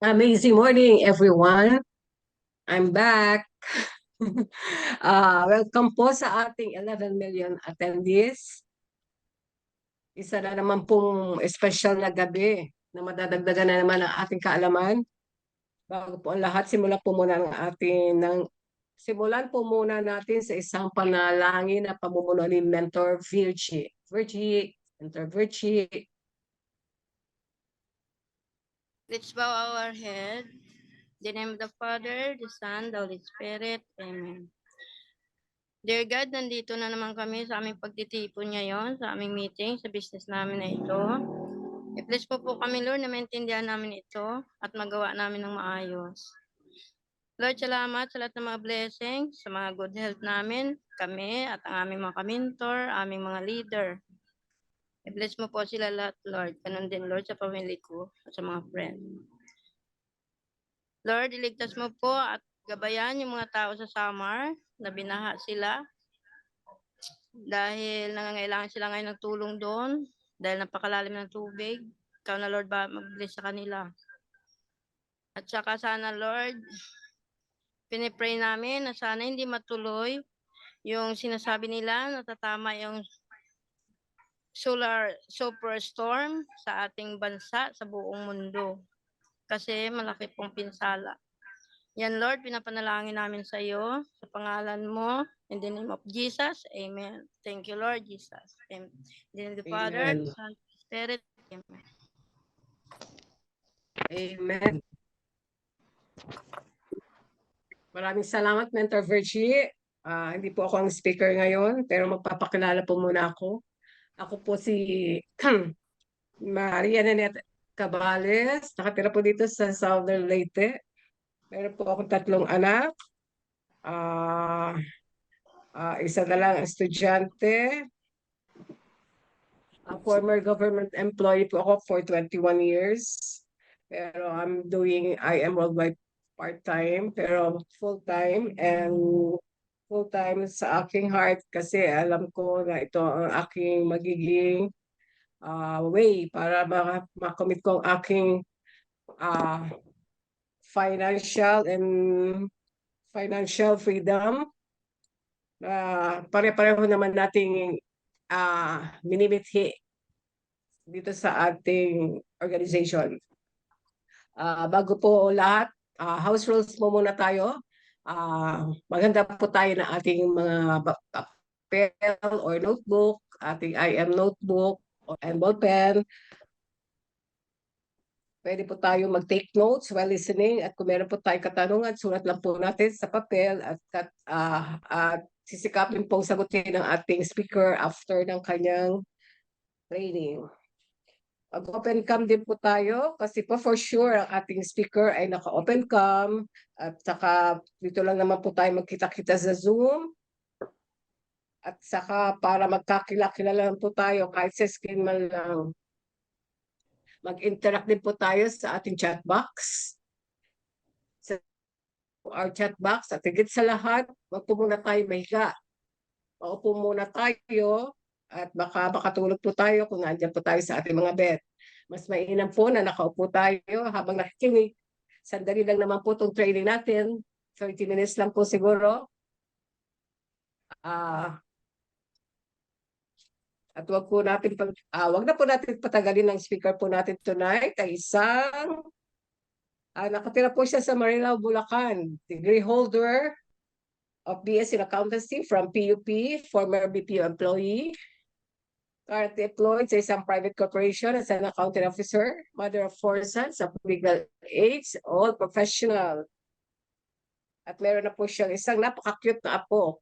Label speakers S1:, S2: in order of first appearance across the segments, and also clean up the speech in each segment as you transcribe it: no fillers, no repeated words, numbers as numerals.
S1: Amazing morning, everyone. I'm back. Welcome po sa ating 11 million attendees. Isa na naman pong special na gabi na madadagdagan na naman ang ating kaalaman. Bago po ang lahat, simulan po muna natin sa isang panalangin na pamumuno ni Mentor Virgie. Mentor Virgie.
S2: Let's bow our head. In the name of the Father, the Son, the Holy Spirit. Amen. Dear God, nandito na naman kami sa aming pagtitipon ngayon, sa aming meeting, sa business namin na ito. I-bless po kami, Lord, na maintindihan namin ito at magawa namin ng maayos. Lord, salamat sa lahat ng mga blessings, sa mga good health namin, kami at ang aming mga kamintor, aming mga leader. I-bless mo po sila lahat, Lord. Ganun din, Lord, sa pamilya ko at sa mga friends. Lord, iligtas mo po at gabayan yung mga tao sa Samar na binaha sila dahil nangangailangan sila ngayon ng tulong doon dahil napakalalim ng tubig. Ikaw na, Lord, mag-bless sa kanila. At saka sana, Lord, pinipray namin na sana hindi matuloy yung sinasabi nila na tatama yung solar superstorm sa ating bansa, sa buong mundo. Kasi malaki pong pinsala. Yan, Lord, pinapanalangin namin sa iyo, sa pangalan mo, in the name of Jesus, Amen. Thank you, Lord Jesus. Amen. In the name of the Father, the Son, the Spirit, Amen.
S1: Amen. Maraming salamat, Mentor Virgie. Hindi po ako ang speaker ngayon, pero magpapakilala po muna ako. Ako po si Maria Nanette Cabales. Nakatira po dito sa Southern Leyte. Meron po akong 3 anak. Isa na lang estudyante. A former government employee po ako for 21 years. Pero I am worldwide part-time, pero full-time and full-time sa aking heart kasi alam ko na ito ang aking magiging way para makomit ko ang aking uh, financial freedom. Pare-pareho naman nating minimithi dito sa ating organization. Bago po lahat, house rules mo muna tayo. Maganda po tayo ng ating mga papel or notebook, ating IM notebook and ballpen. Pwede po tayo mag-take notes while listening at kung meron po tayong katanungan, sulat lang po natin sa papel at sisikapin pong sagutin ng ating speaker after ng kanyang training. Mag-open cam din po tayo kasi po for sure ang ating speaker ay naka-open cam at saka dito lang naman po tayo magkita-kita sa Zoom at saka para magkakilala lang po tayo kahit sa screen man lang. Mag-interact din po tayo sa ating chat box. Sa our chat box at higit sa lahat, wag po muna tayo mahiga. Maupo muna tayo at baka makatulog po tayo kung nandiyan po tayo sa ating mga bed. Mas mainam po na nakaupo tayo habang nakikinig. Sandali lang naman po itong training natin. 30 minutes lang po siguro. At wag na po natin patagalin ng speaker po natin tonight ay nakatira po siya sa Marilao, Bulacan. Degree holder of BS in Accountancy from PUP, former BPO employee. Currently employed sa isang private corporation as an accounting officer, mother of 4 sons of legal age, all professional. At meron na po siyang isang napaka-cute na apo.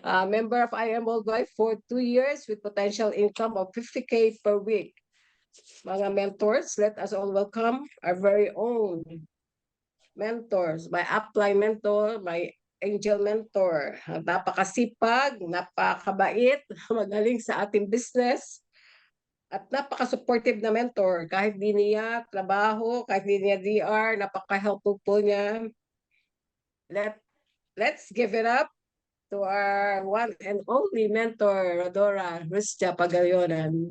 S1: Member of IM Worldwide for 2 years with potential income of 50K per week. Mga mentors, let us all welcome our very own mentors, my upline mentor, my angel mentor. Napakasipag, napakabait, magaling sa ating business, at napaka-supportive na mentor. Kahit di niya trabaho, kahit di niya DR, napaka-helpful po niya. Let's give it up to our one and only mentor, Rodora Rustia Pagayonan.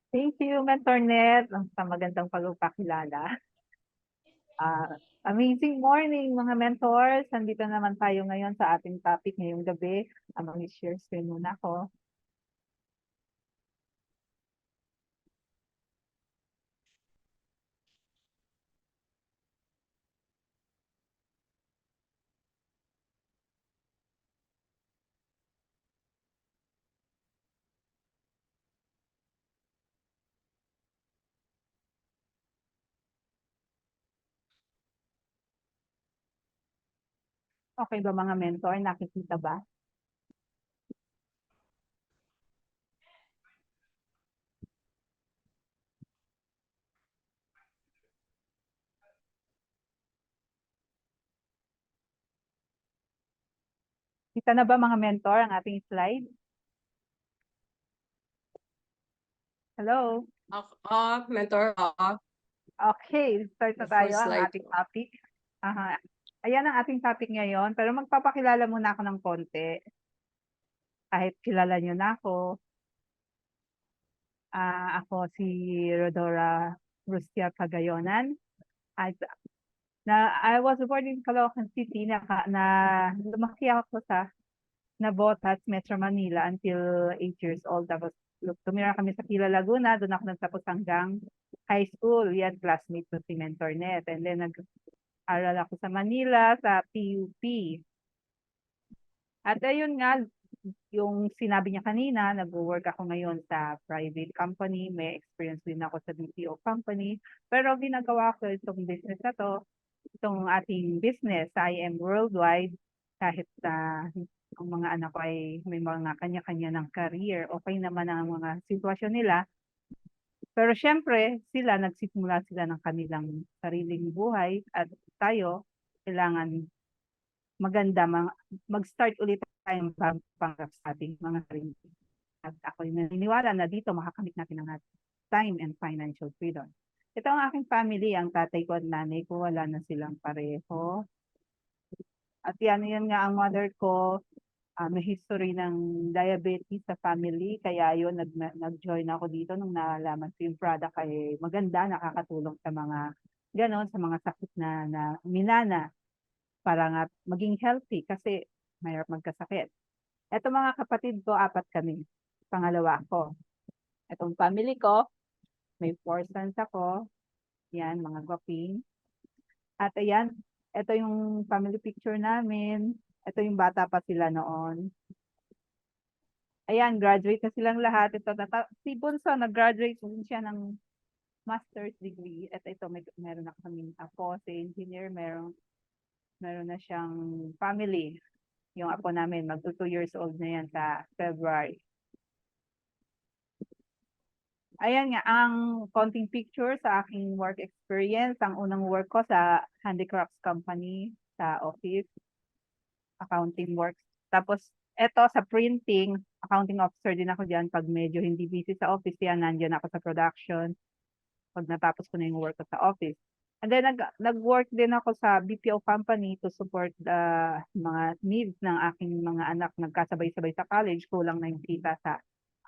S3: Thank you, Mentor Net, sa magandang pagpapakilala. Amazing morning, mga mentors. Nandito naman tayo ngayon sa ating topic ngayong gabi. Mag-share screen muna ako. Okay ba mga mentor? Nakikita ba? Kita na ba mga mentor ang ating slide? Hello?
S1: Mentor,
S3: Okay, start na
S1: the
S3: tayo
S1: first
S3: ang
S1: slide.
S3: ating topic. Ayan ang ating topic ngayon, pero magpapakilala muna ako ng konti. Kahit kilala nyo na ako. Ako si Rodora Rustia Pagayonan. I was born in Caloocan City na lumaki ako sa Navotas, Metro Manila until 8 years old. Tapos tumira kami sa Pila, Laguna. Doon ako nagtapos hanggang high school. Yan, classmate ko si Mentor Net. And then nag-aral ako sa Manila, sa PUP. At ayun nga, yung sinabi niya kanina, nag-work ako ngayon sa private company. May experience din ako sa BPO company. Pero ginagawa ko itong business na to, itong ating business, I am worldwide, kahit ang mga anak ko ay may mga kanya-kanya ng career, okay naman ang mga sitwasyon nila. Pero syempre, nagsisimula sila ng kanilang sariling buhay at tayo, kailangan maganda, mag-start ulit tayong pangarap sa ating mga sarili. At ako'y naniniwala na dito makakamit natin ang ating time and financial freedom. Ito ang aking family, ang tatay ko at nanay ko, wala na silang pareho. At yan nga ang mother ko, may history ng diabetes sa family, kaya yun, nag-join ako dito nung nalaman ko yung product ay maganda, nakakatulong sa mga ganon, sa mga sakit na minana, para nga maging healthy kasi mahirap magkasakit. Ito mga kapatid ko, 4 kami. Pangalawa ko. Itong family ko, may 4 sons ako. Yan, mga gwaping. At ayan, ito yung family picture namin. Ito yung bata pa sila noon. Ayan, graduate na silang lahat. Si Bunso, nag-graduate din siya ng master's degree. At ito, meron na kaming apo, si engineer, meron na siyang family. Yung apo namin, mag 2 years old na yan sa February. Ayan nga, ang konting picture sa aking work experience. Ang unang work ko sa handicrafts company, sa office, accounting works. Tapos, eto sa printing, accounting officer din ako dyan. Pag medyo hindi busy sa office, yan, nandyan ako sa production. Pag natapos ko na yung work ko sa office. And then, nag-work din ako sa BPO company to support the mga needs ng aking mga anak. Nagkasabay-sabay sa college, kulang na yung kita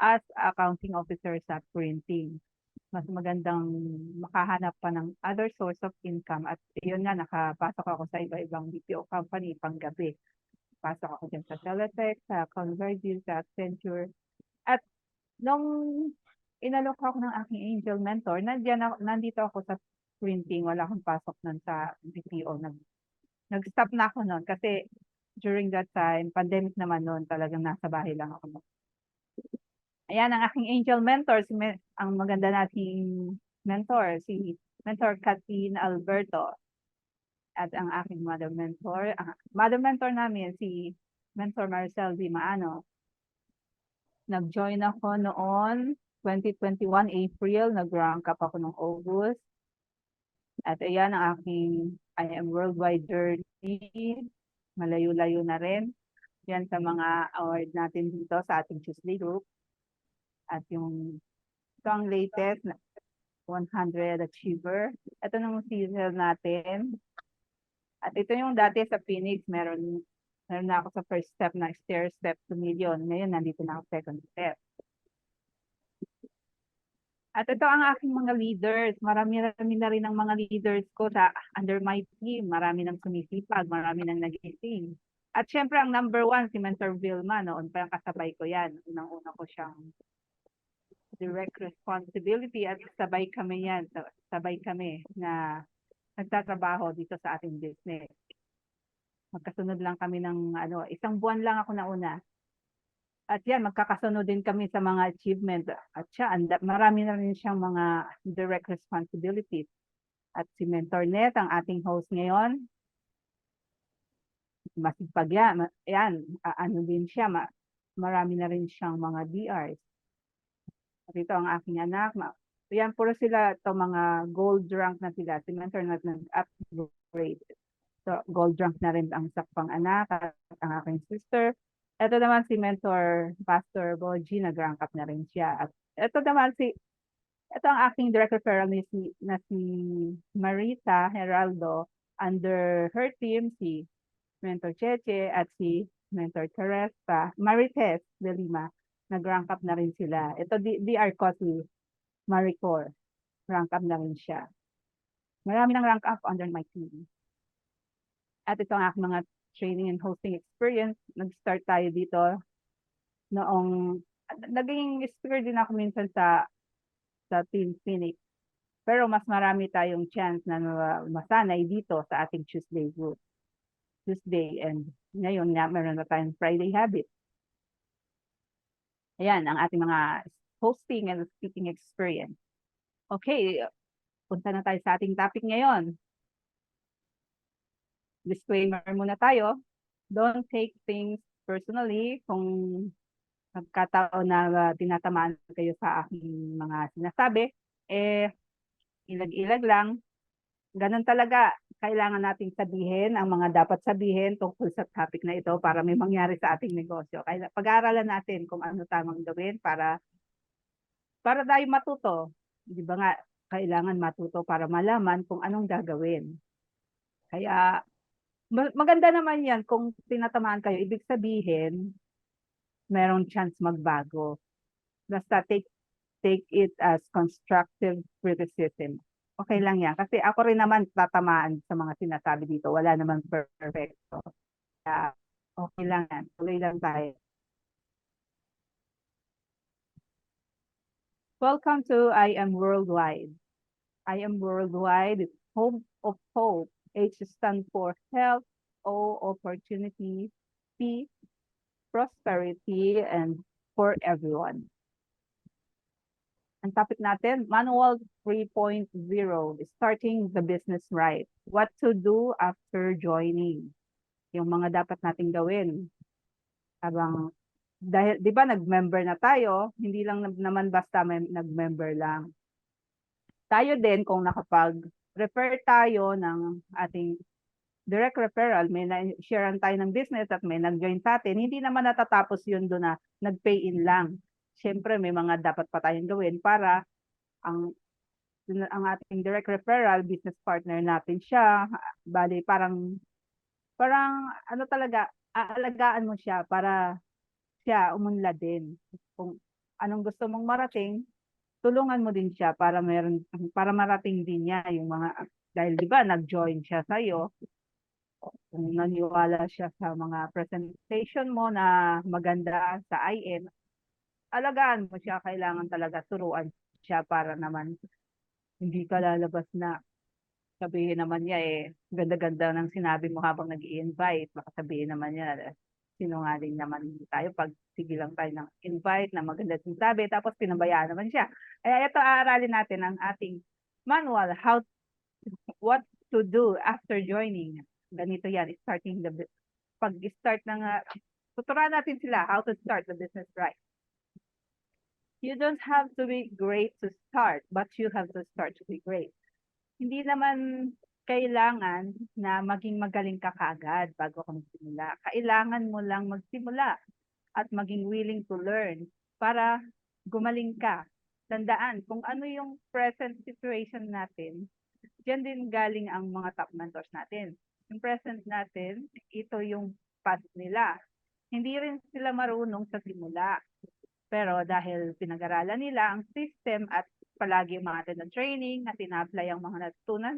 S3: as accounting officer sa printing. Mas magandang makahanap pa ng other source of income. At yun nga, nakapasok ako sa iba-ibang BPO company panggabi. Pasok ako dyan sa Teletech, sa Convergys, sa Accenture. At nung inalok ako ng aking angel mentor, nandito ako sa printing. Wala akong pasok nun sa BPO. Nag-stop na ako nun kasi during that time, pandemic naman nun, talagang nasa bahay lang ako. Ayan ang aking angel mentor, ang maganda nating mentor, si Mentor Kathleen Alberto. At ang aking mother mentor namin, si Mentor Maricel D. Maano. Nag-join ako noon, 2021 April, nag-rank up ako noong August. At ayan ang aking I am worldwide journey, malayo-layo na rin. Yan sa mga award natin dito sa ating Tuesday group. At ito ang latest na 100 achiever. Ito nung season natin. At ito yung dati sa Phoenix, meron na ako sa first step na step to million. Ngayon, nandito na ako second step. At ito ang aking mga leaders. Marami-rami na rin ang mga leaders ko sa under my team. Marami nang sumisipag, marami nang nagising. At syempre ang number one, si Mentor Vilma. Noon pa yung kasabay ko yan. Unang-una ko siyang direct responsibility at sabay kami yan. Sabay kami na nagtatrabaho dito sa ating business. Magkasunod lang kami ng isang buwan lang ako nauna. At yan, magkakasunod din kami sa mga achievement. At siya, marami na rin siyang mga direct responsibilities. At si Mentor Net, ang ating host ngayon, masipag yan. Yan, ano din siya, marami na rin siyang mga DRs. At ito ang aking anak. Yan, puro sila ito mga gold rank na sila. Si Mentor Net nag-upgrade. So, gold rank na rin ang sakpang anak at ang aking sister. Ito naman si Mentor Pastor Boji, nag-rank up na rin siya. At ito naman ito ang aking direct referral na si Marita Heraldo. Under her team, si Mentor Cheche at si Mentor Teresa, Marites de Lima, nag-rank up na rin sila. Ito, DR ko si Maricor, rank up na rin siya. Marami ng rank up under my team. At ito ang aking mga training and hosting experience. Nag-start tayo dito noong, naging speaker din ako minsan sa Team Phoenix. Pero mas marami tayong chance na masanay dito sa ating Tuesday group. Tuesday and ngayon nga meron na tayong Friday habit. Ayan, ang ating mga hosting and speaking experience. Okay, punta na tayo sa ating topic ngayon. Disclaimer muna tayo. Don't take things personally kung nagkataon na tinatamaan kayo sa aking mga sinasabi. Ilag-ilag lang. Ganun talaga. Kailangan nating sabihin ang mga dapat sabihin tungkol sa topic na ito para may mangyari sa ating negosyo. Kaya pag-aaralan natin kung ano tamang gawin para tayo matuto. Di ba nga, kailangan matuto para malaman kung anong gagawin. Kaya maganda naman yan kung tinatamaan kayo. Ibig sabihin, merong chance magbago. Basta take it as constructive criticism. Okay lang yan. Kasi ako rin naman tatamaan sa mga sinasabi dito. Wala naman perfecto. Kaya okay lang yan. Tuloy lang tayo. Welcome to I Am Worldwide. I Am Worldwide. It's home of hope. H stands for health, O opportunity, P prosperity, and for everyone. Ang topic natin, Manual 3.0, starting the business right. What to do after joining. Yung mga dapat nating gawin. Dahil, di ba, nag-member na tayo, hindi lang naman basta nag-member lang. Tayo din, kung nakapag-refer tayo ng ating direct referral, may na-sharean tayo ng business at may nag-join sa atin, hindi naman natatapos yun doon na nag-pay in lang. Siyempre, may mga dapat pa tayong gawin para ang ating direct referral, business partner natin siya. Bali, parang ano talaga, aalagaan mo siya para siya umunlad din. Kung anong gusto mong marating, tulungan mo din siya para marating din niya yung mga, dahil di ba nag-join siya sa'yo, kung naniwala siya sa mga presentation mo na maganda sa IM, alagaan mo siya, kailangan talaga turuan siya para naman hindi ka lalabas na sabihin naman niya ganda-ganda ng sinabi mo habang nag-i-invite, baka sabihin naman niya sinungaling naman tayo pag sige lang tayo ng invite na maganda sinasabi tapos pinabayaan naman siya. Kaya ito aaralin natin ang ating manual, what to do after joining. Ganito yan, pag-start ng, tuturuan natin sila how to start the business right. You don't have to be great to start, but you have to start to be great. Hindi naman kailangan na maging magaling ka kaagad bago ka magsimula. Kailangan mo lang magsimula at maging willing to learn para gumaling ka. Tandaan, kung ano yung present situation natin, diyan din galing ang mga top mentors natin. Yung present natin, ito yung past nila. Hindi rin sila marunong sa simula. Pero dahil pinag-aralan nila ang system at palagi umaattend ng training at ina-apply ang mga natutunan.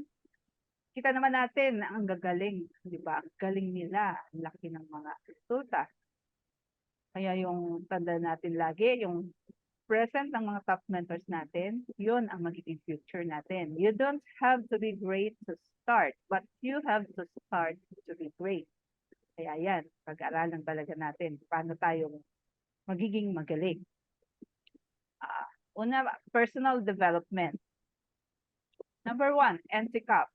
S3: Kita naman natin na ang gagaling, di ba? Ang galing nila, ang laki ng mga resulta. Kaya yung tanda natin lagi, yung present ng mga top mentors natin, yun ang magiging future natin. You don't have to be great to start, but you have to start to be great. Kaya yan, pag-aralan talaga natin paano tayo magiging magaling. Una, personal development. Number 1, NCCAP.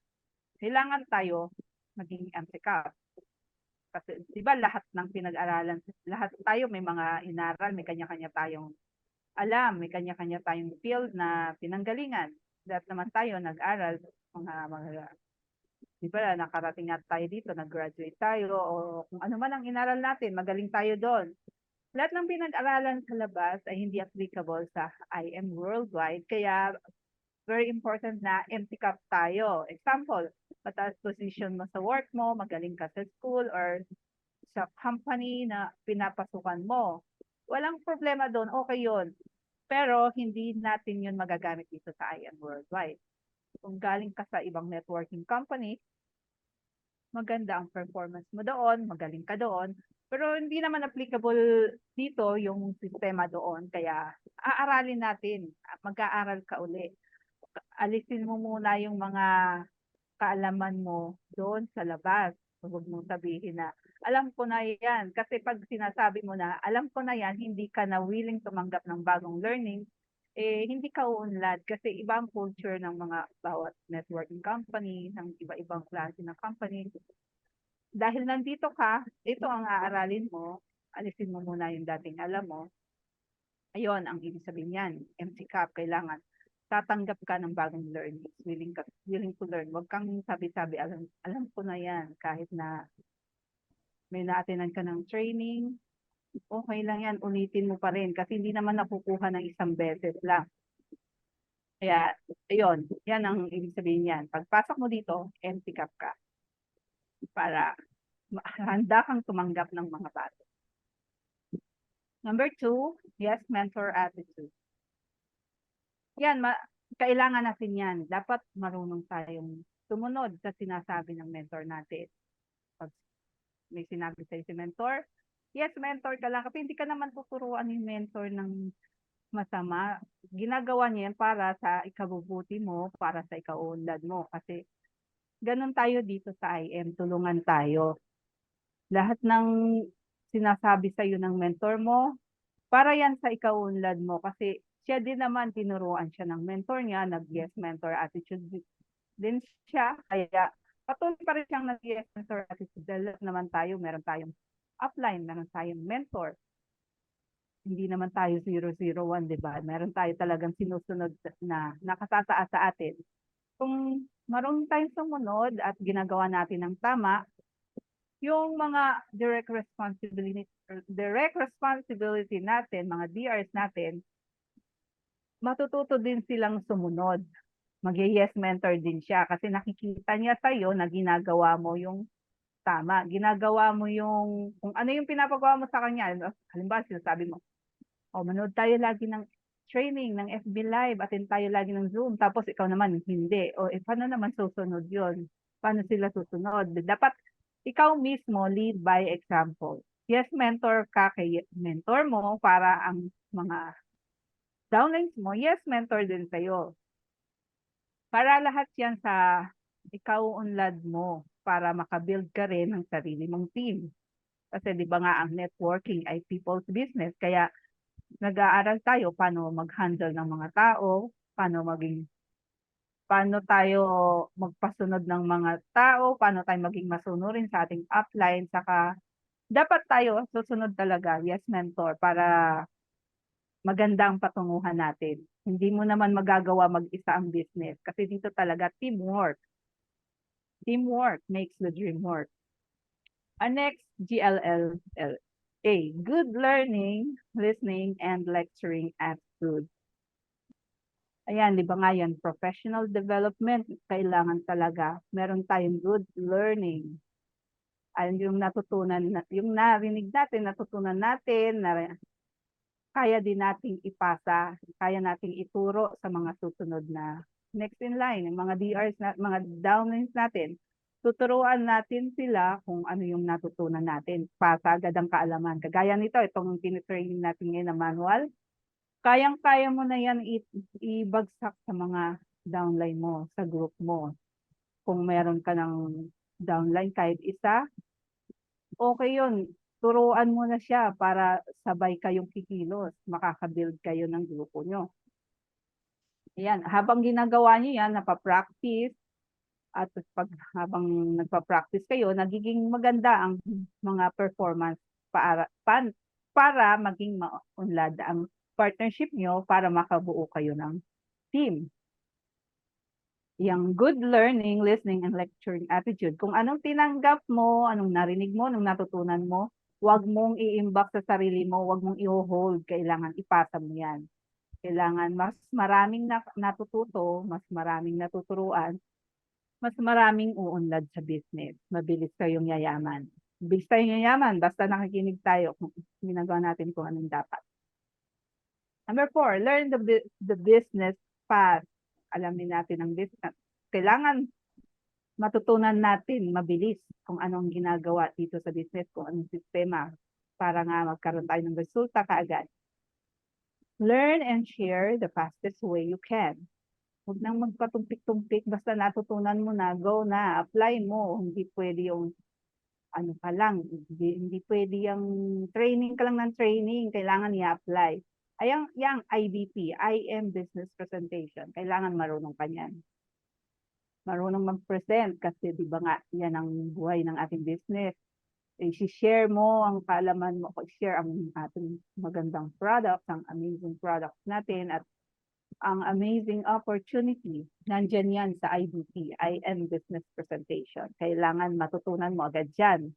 S3: Kailangan tayo maging NCCAP. Kasi di ba lahat ng pinag-aralan, lahat tayo may mga inaral, may kanya-kanya tayong alam, may kanya-kanya tayong field na pinanggalingan. Lahat naman tayo nag-aral, mga di ba nakarating nga tayo dito, nag-graduate tayo, o kung ano man ang inaral natin, magaling tayo doon. Lahat ng pinag-aralan sa labas ay hindi applicable sa IM worldwide, kaya very important na MCCAP tayo. Example, mataas position mo sa work mo, magaling ka sa school or sa company na pinapasukan mo. Walang problema doon, okay yun. Pero hindi natin yun magagamit dito sa IM worldwide. Kung galing ka sa ibang networking company, maganda ang performance mo doon, magaling ka doon, pero hindi naman applicable dito yung sistema doon. Kaya aaralin natin, mag-aaral ka uli. Alisin mo muna yung mga kaalaman mo doon sa labas. Huwag mong sabihin na, alam ko na yan. Kasi pag sinasabi mo na, alam ko na yan, hindi ka na willing tumanggap ng bagong learning, hindi ka uunlad. Kasi ibang culture ng mga bawat networking company, ng iba-ibang klase ng company. Dahil nandito ka, ito ang aaralin mo, alisin mo muna yung dating alam mo. Ayun, ang ibig sabihin yan, MCCAP, kailangan tatanggap ka ng bagong learning, willing to learn. Huwag kang sabi-sabi, alam ko na yan, kahit na may naatinan ka ng training, okay lang yan, ulitin mo pa rin, kasi hindi naman nakukuha ng isang beses lang. Kaya, ayun, yan ang ibig sabihin yan. Pagpasok mo dito, MCCAP ka, para handa kang tumanggap ng mga bago. Number 2, yes, mentor attitude. Yan, kailangan natin yan. Dapat marunong tayong sumunod sa sinasabi ng mentor natin. Pag may sinabi sa'yo si mentor, yes, mentor ka lang. Kasi hindi ka naman tuturuan yung mentor ng masama. Ginagawa niya yan para sa ikabubuti mo, para sa ikaunlad mo. Kasi ganun tayo dito sa IM, tulungan tayo. Lahat ng sinasabi sa'yo ng mentor mo, para yan sa ikaunlad mo. Kasi siya din naman, tinuruan siya ng mentor niya, nag-yes mentor attitude din siya. Kaya patuloy pa rin siyang nag-yes mentor attitude. Dahil naman tayo, meron tayong upline, meron tayong mentor. Hindi naman tayo 001, di ba? Meron tayo talagang sinusunod na nakatataas sa atin. Kung marunong tayong sumunod at ginagawa natin ng tama, yung mga direct responsibility natin, mga DRs natin, matututo din silang sumunod. Mag-yes mentor din siya kasi nakikita niya sa'yo na ginagawa mo yung tama. Ginagawa mo yung, kung ano yung pinapagawa mo sa kanya. Halimbawa, sinasabi mo, manood tayo lagi ng training, ng FB Live, attend tayo lagi ng Zoom, tapos ikaw naman, hindi. Paano naman susunod yun? Paano sila susunod? Dapat ikaw mismo, lead by example. Yes, mentor ka kay mentor mo para ang mga downlines mo, yes, mentor din sa'yo. Para lahat yan sa ikaw unlad mo para makabuild ka rin ng sarili mong team. Kasi di ba nga ang networking ay people's business. Kaya nag-aaral tayo paano mag-handle ng mga tao, paano tayo magpasunod ng mga tao, paano tayo maging masunurin sa ating upline, saka dapat tayo susunod talaga, yes, mentor, para maganda ang patunguhan natin. Hindi mo naman magagawa mag-isa ang business kasi dito talaga teamwork. Teamwork makes the dream work. Next, GLLA. Good learning, listening, and lecturing attitude. Ayan, di ba nga yan, professional development, kailangan talaga. Meron tayong good learning. Yung natutunan, yung narinig natin, natutunan natin, kaya din nating ipasa, kaya nating ituro sa mga susunod na next in line, yung mga DRs, mga downlines natin. Tuturuan natin sila kung ano yung natutunan natin. Pasa agad ang kaalaman. Kagaya nito, itong tinitraining natin ngayon na manual, kayang-kaya mo na yan ibagsak sa mga downline mo, sa group mo. Kung meron ka ng downline kahit isa, okay yun. Turuan mo na siya para sabay kayong kikilos. Makakabuild kayo ng grupo nyo. Yan. Habang ginagawa niyo yan, napapractice, at habang nagpa-practice kayo, nagiging maganda ang mga performance para maging maunlad ang partnership nyo para makabuo kayo ng team. Yung good learning, listening, and lecturing attitude. Kung anong tinanggap mo, anong narinig mo, anong natutunan mo, huwag mong i-imbak sa sarili mo, huwag mong i-hold, kailangan ipasa mo yan. Kailangan mas maraming natututo, mas maraming natuturuan, mas maraming uunlad sa business. Mabilis kayong yayaman. Mabilis tayong yayaman, basta nakikinig tayo kung ginagawa natin kung anong dapat. Number 4, learn the business path. Alamin natin ang business. Kailangan matutunan natin mabilis kung anong ginagawa dito sa business, kung anong sistema para nga magkaroon tayo ng resulta kaagad. Learn and share the fastest way you can. Huwag nang magpatumpik-tumpik, basta natutunan mo na, go na, apply mo. Hindi pwede yung ano ka lang, hindi pwede yung training ka lang ng training, kailangan i-apply. Yang IBP, IM Business Presentation, kailangan marunong ka niyan. Marunong mag-present kasi di ba nga, yan ang buhay ng ating business. I-share mo ang kaalaman mo, i-share ang ating magandang products, ang amazing products natin, at ang amazing opportunity, nandyan yan sa IBP, IM Business Presentation. Kailangan matutunan mo agad dyan.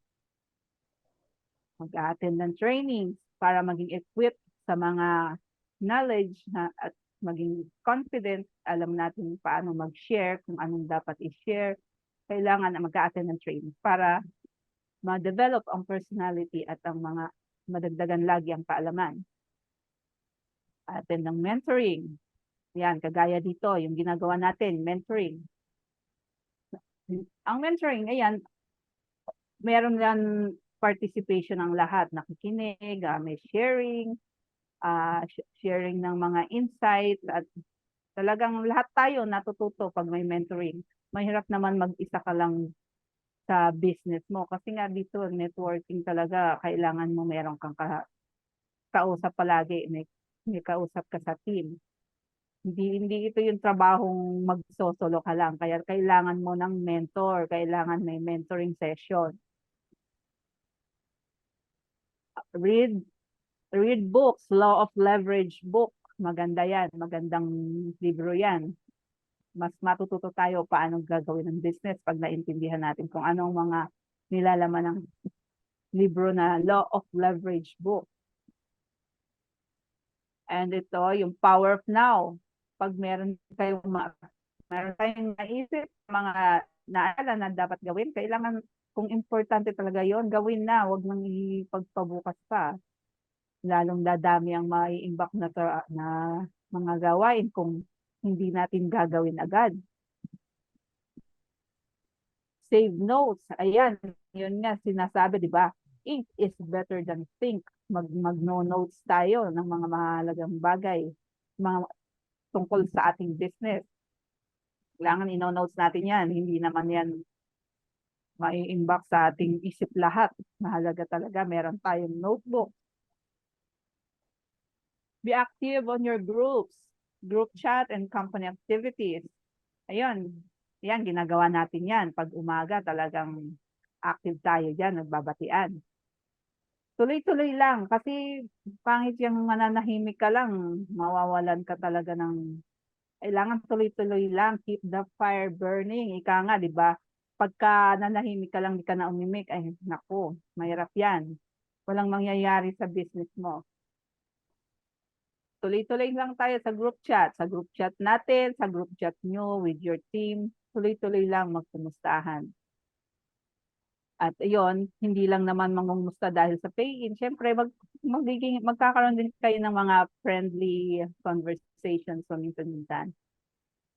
S3: Mag-attend ng trainings para maging equipped sa mga knowledge at maging confident, alam natin paano mag-share, kung anong dapat i-share. Kailangan na mag-attend ng training para ma-develop ang personality at ang mga madagdagan lagi ang kaalaman. Attend ng mentoring. Yan, kagaya dito, yung ginagawa natin, mentoring. Ang mentoring, ayan, meron yan participation ng lahat, nakikinig, may sharing, sharing ng mga insights, at talagang lahat tayo natututo pag may mentoring. Mahirap naman mag-isa ka lang sa business mo kasi nga dito, networking talaga, kailangan mo meron kang kausap palagi, may kausap ka sa team. Hindi ito yung trabahong magsosolo ka lang. Kaya kailangan mo ng mentor. Kailangan may mentoring session. Read books. Law of Leverage book. Maganda yan. Magandang libro yan. Mas matututo tayo paano gagawin ng business pag naintindihan natin kung anong mga nilalaman ng libro na Law of Leverage book. And ito, yung Power of Now. Pag meron tayong naisip, mga naalala na dapat gawin, kailangan, kung importante talaga yon, gawin na, huwag nang ipagpabukas pa. Lalong dadami ang maiimbak na mga gawain kung hindi natin gagawin agad. Save notes. Ayan, yun nga sinasabi, di ba? Ink is better than think. Mag-no-notes tayo ng mga mahalagang bagay, mga tungkol sa ating business. Kailangan ino-notes natin yan. Hindi naman yan mai-imbak sa ating isip lahat. Mahalaga talaga, meron tayong notebook. Be active on your groups, group chat and company activities. Ayun, yan, ginagawa natin yan. Pag umaga, talagang active tayo dyan, nagbabatian. Tuloy-tuloy lang kasi pangit yung mananahimik ka lang, mawawalan ka talaga ng, kailangan tuloy-tuloy lang, keep the fire burning. Ika nga, di ba? Pagka nanahimik ka lang, di ka na umimik, ay naku, mahirap yan. Walang mangyayari sa business mo. Tuloy-tuloy lang tayo sa group chat natin, sa group chat nyo with your team. Tuloy-tuloy lang magkumustahan. At yon, hindi lang naman mangungumusta dahil sa pay-in. Siyempre, magkakaroon din kayo ng mga friendly conversations paminsan-minsan.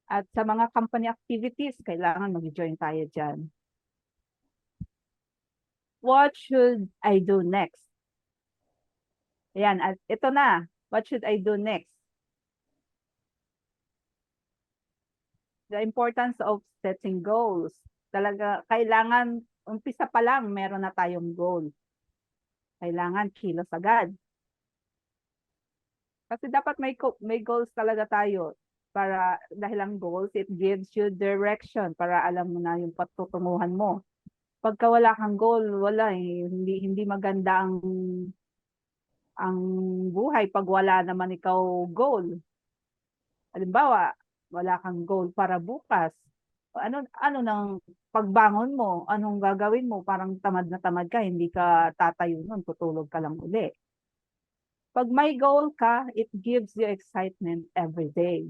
S3: At sa mga company activities, kailangan mag-join tayo dyan. What should I do next? Ayan, at ito na. What should I do next? The importance of setting goals. Talaga, kailangan, umpisa pa lang, meron na tayong goal. Kailangan kilos agad. Kasi dapat may goals talaga tayo. Dahil ang goals, it gives you direction para alam mo na yung patutunguhan mo. Pagka wala kang goal, wala eh. Hindi maganda ang buhay pag wala naman ikaw goal. Halimbawa, wala kang goal para bukas. Ano nang pagbangon mo? Anong gagawin mo? Parang tamad na tamad ka, hindi ka tatayo nun, tutulog ka lang uli. Pag may goal ka, it gives you excitement every day.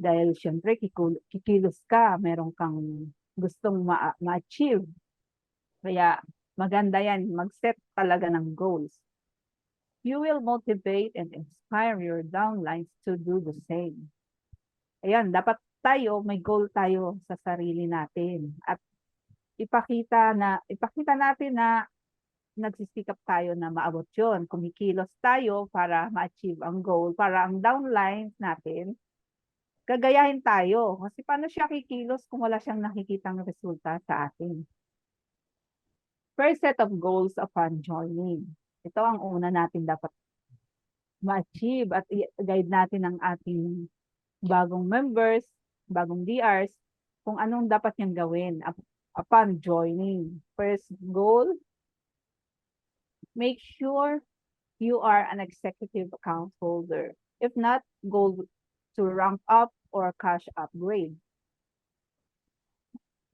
S3: Dahil syempre, kikilos ka, meron kang gustong ma-achieve. Kaya maganda yan, mag-set talaga ng goals. You will motivate and inspire your downlines to do the same. Ayan, dapat may goal tayo sa sarili natin. At ipakita natin na nagsisikap tayo na maabot yun. Kumikilos tayo para ma-achieve ang goal, para ang downlines natin, gagayahin tayo. Kasi paano siya kikilos kung wala siyang nakikitang resulta sa atin? First set of goals upon joining. Ito ang una natin dapat ma-achieve at i-guide natin ang ating bagong members, bagong DRs, kung anong dapat niyang gawin upon joining. First goal, make sure you are an executive account holder. If not, go to rank up or cash upgrade.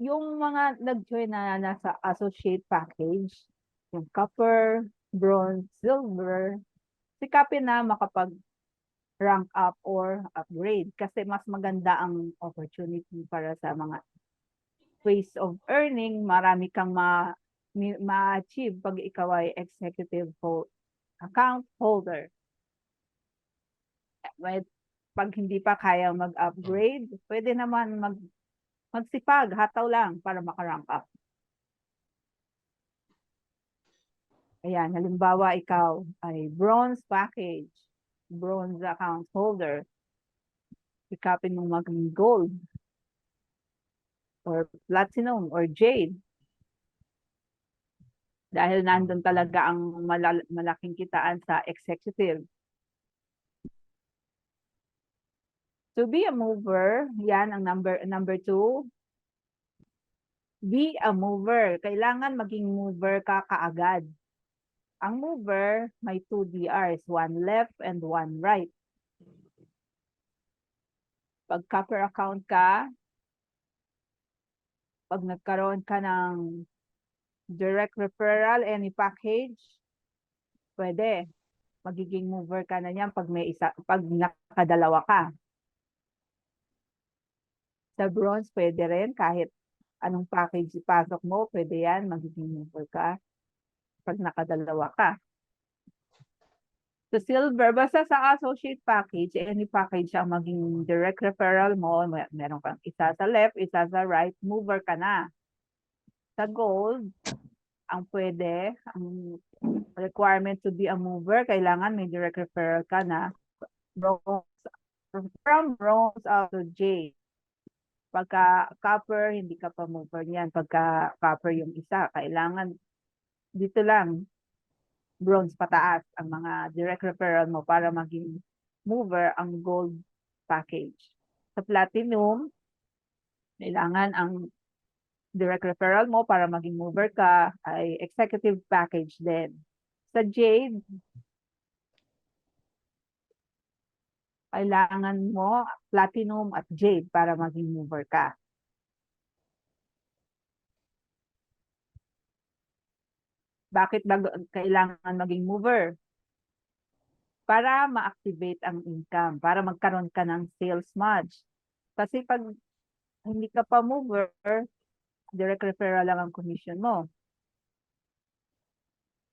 S3: Yung mga nag-join na nasa associate package, yung copper, bronze, silver, sikapin na makapag-rank up or upgrade kasi mas maganda ang opportunity para sa mga ways of earning. Marami kang ma-achieve pag ikaw ay executive account holder. Pag hindi pa kaya mag-upgrade, pwede naman magsipag, hataw lang para makarank up. Ayan, halimbawa ikaw ay bronze package, bronze account holder. Sikapin mong maging gold or platinum or jade. Dahil nandun talaga ang malaking kitaan sa executive. To be a mover, yan ang number 2. Be a mover. Kailangan maging mover ka kaagad. Ang mover may 2 DRs, one left and one right. Pag copper account ka, pag nagkaroon ka ng direct referral, any package, pwede. Magiging mover ka na niyan pag nakadalawa ka. Sa bronze, pwede rin. Kahit anong package ipasok mo, pwede yan. Magiging mover ka pag nakadalawa ka. Sa silver, basta sa associate package, any package ang maging direct referral mo, meron kang isa sa left, isa sa right, mover ka na. Sa gold, ang requirement to be a mover, kailangan may direct referral ka na. From bronze up to jade. Pagka copper, hindi ka pa mover niyan. Pagka copper yung isa, kailangan dito lang, bronze pataas ang mga direct referral mo para maging mover ang gold package. Sa platinum, kailangan ang direct referral mo para maging mover ka ay executive package din. Sa jade, kailangan mo platinum at jade para maging mover ka. Bakit kailangan maging mover? Para ma-activate ang income, para magkaroon ka ng sales match. Kasi pag hindi ka pa mover, direct referral lang ang commission mo.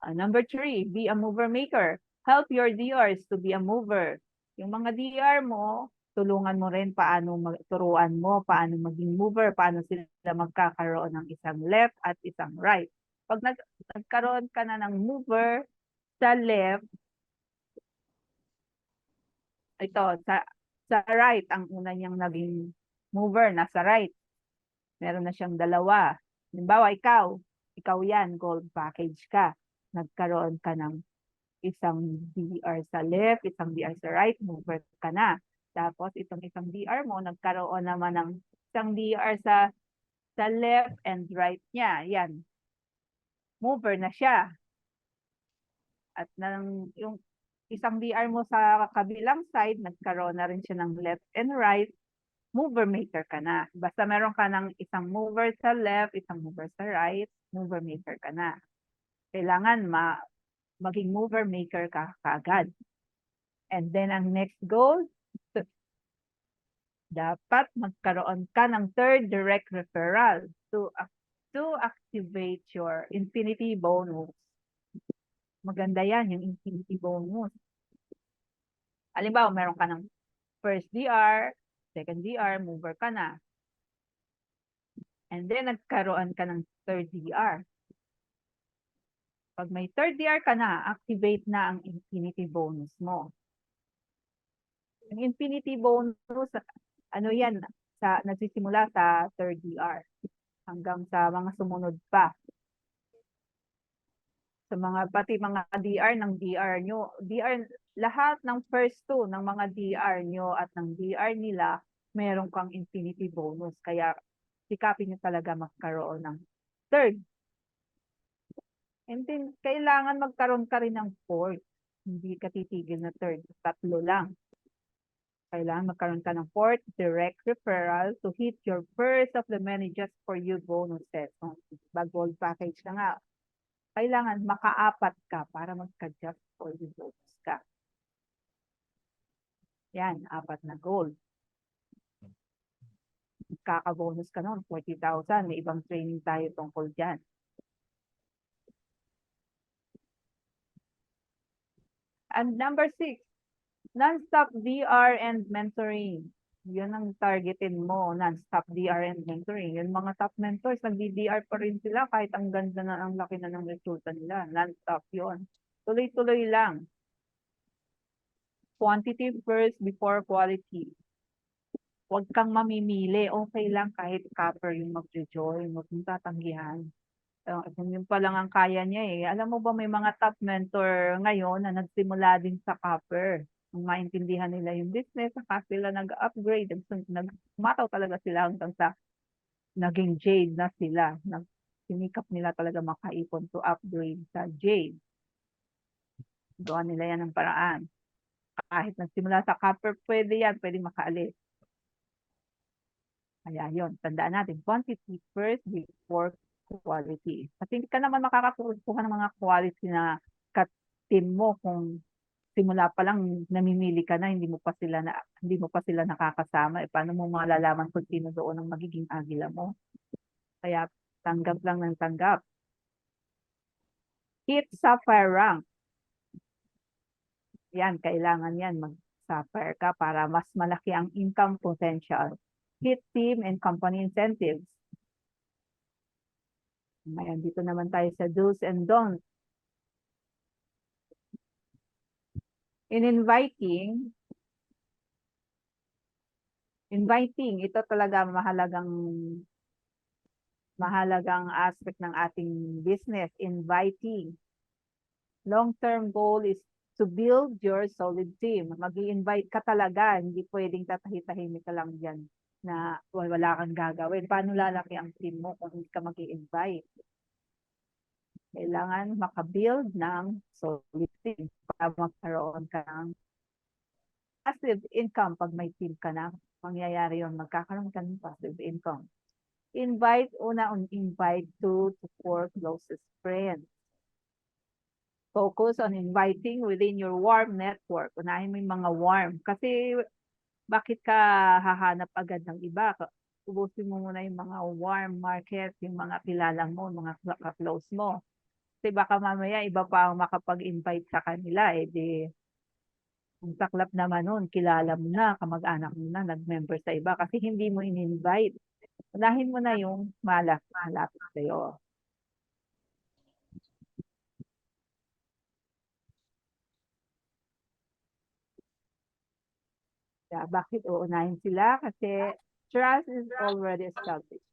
S3: Number 3, be a mover maker. Help your DRs to be a mover. Yung mga DR mo, tulungan mo rin turuan mo paano maging mover, paano sila magkakaroon ng isang left at isang right. Pag nagkaroon ka na ng mover sa left, ito, sa right, ang una niyang naging mover, nasa right. Meron na siyang dalawa. Halimbawa, ikaw yan, gold package ka. Nagkaroon ka ng isang DR sa left, isang DR sa right, mover ka na. Tapos itong isang DR mo, nagkaroon naman ng isang DR sa left and right niya. Yan. Mover na siya. At yung isang DR mo sa kabilang side, nagkaroon na rin siya ng left and right, mover maker ka na. Basta meron ka ng isang mover sa left, isang mover sa right, mover maker ka na. Kailangan maging mover maker ka kaagad. And then ang next goal, dapat magkaroon ka ng third direct referral to activate your infinity bonus. Maganda yan, yung infinity bonus. Halimbawa, meron ka ng first DR, second DR, mover ka na. And then nagkaroon ka ng third DR. Pag may third DR ka na, activate na ang infinity bonus mo. Ang infinity bonus, ano yan, nagsisimula sa third DR hanggang sa mga sumunod pa. Sa pati mga DR ng DR nyo, lahat ng first two ng mga DR nyo at ng DR nila, meron kang infinity bonus. Kaya sikapin nyo talaga magkaroon ng third. And then, kailangan magkaroon ka rin ng fourth. Hindi ka titigil na third. 3 lang. Kailangan magkaroon ka ng fourth direct referral to hit your first of the many just for you bonuses. Bag gold package ka nga. Kailangan maka-4 ka para magka-just for you bonus ka. Yan, 4 na gold. Kaka-bonus ka noon, 40,000. May ibang training tayo tungkol dyan. And number 6, non-stop DR and mentoring. Yun ang targetin mo, non-stop DR and mentoring. Yung mga top mentors, nag-DR pa rin sila kahit ang ganda na, ang laki na ng resulta nila. Non-stop yun. Tuloy-tuloy lang. Quantity first before quality. Huwag kang mamimili. Okay lang kahit copper yung mag-join. Huwag mong tatanggihan. Kung yun pa lang ang kaya niya eh. Alam mo ba may mga top mentor ngayon na nagsimula din sa copper. Nung maintindihan nila yung business, saka sila nag-upgrade. Mataw talaga sila hanggang sa naging jade na sila. Sinikap nila talaga makaipon to upgrade sa jade. Gawa nila yan ng paraan. Kahit nagsimula sa copper, pwede yan, pwede makaalis. Kaya yun, tandaan natin, quantity first before quality. Kasi hindi ka naman makakakuha ng mga quality na ka-team mo kung simula pa lang namimili ka na, hindi mo pa sila nakakasama. Paano mo malalaman kung sino doon ang magiging agila mo? Kaya tanggap lang ng tanggap. Hit sapphire rank. Yan, kailangan yan. Mag-sapphire ka para mas malaki ang income potential. Hit team and company incentives. Ngayon, dito naman tayo sa do's and don'ts. In inviting, ito talaga mahalagang aspect ng ating business. Inviting. Long-term goal is to build your solid team. Mag-i-invite ka talaga. Hindi pwedeng tatahi-tahimik ka lang dyan na wala kang gagawin. Paano lalaki ang team mo kung hindi ka mag-i-invite? Kailangan makabuild ng solid team para magkaroon ka ng passive income pag may team ka na. Mangyayari yun, magkakaroon ka ng passive income. Invite 2 to 4 closest friends. Focus on inviting within your warm network. Unahin mo yung mga warm. Kasi bakit ka hahanap agad ng iba? Ubusin mo muna yung mga warm market, yung mga kilala mo, mga close mo. Kasi baka mamaya iba pa ang makapag-invite sa kanila, eh di ang saklap naman nun, kilala mo na, kamag-anak mo na, nag-member sa iba kasi hindi mo in-invite. Unahin mo na yung malapit sa'yo. Yeah, bakit uunahin sila? Kasi trust is already established.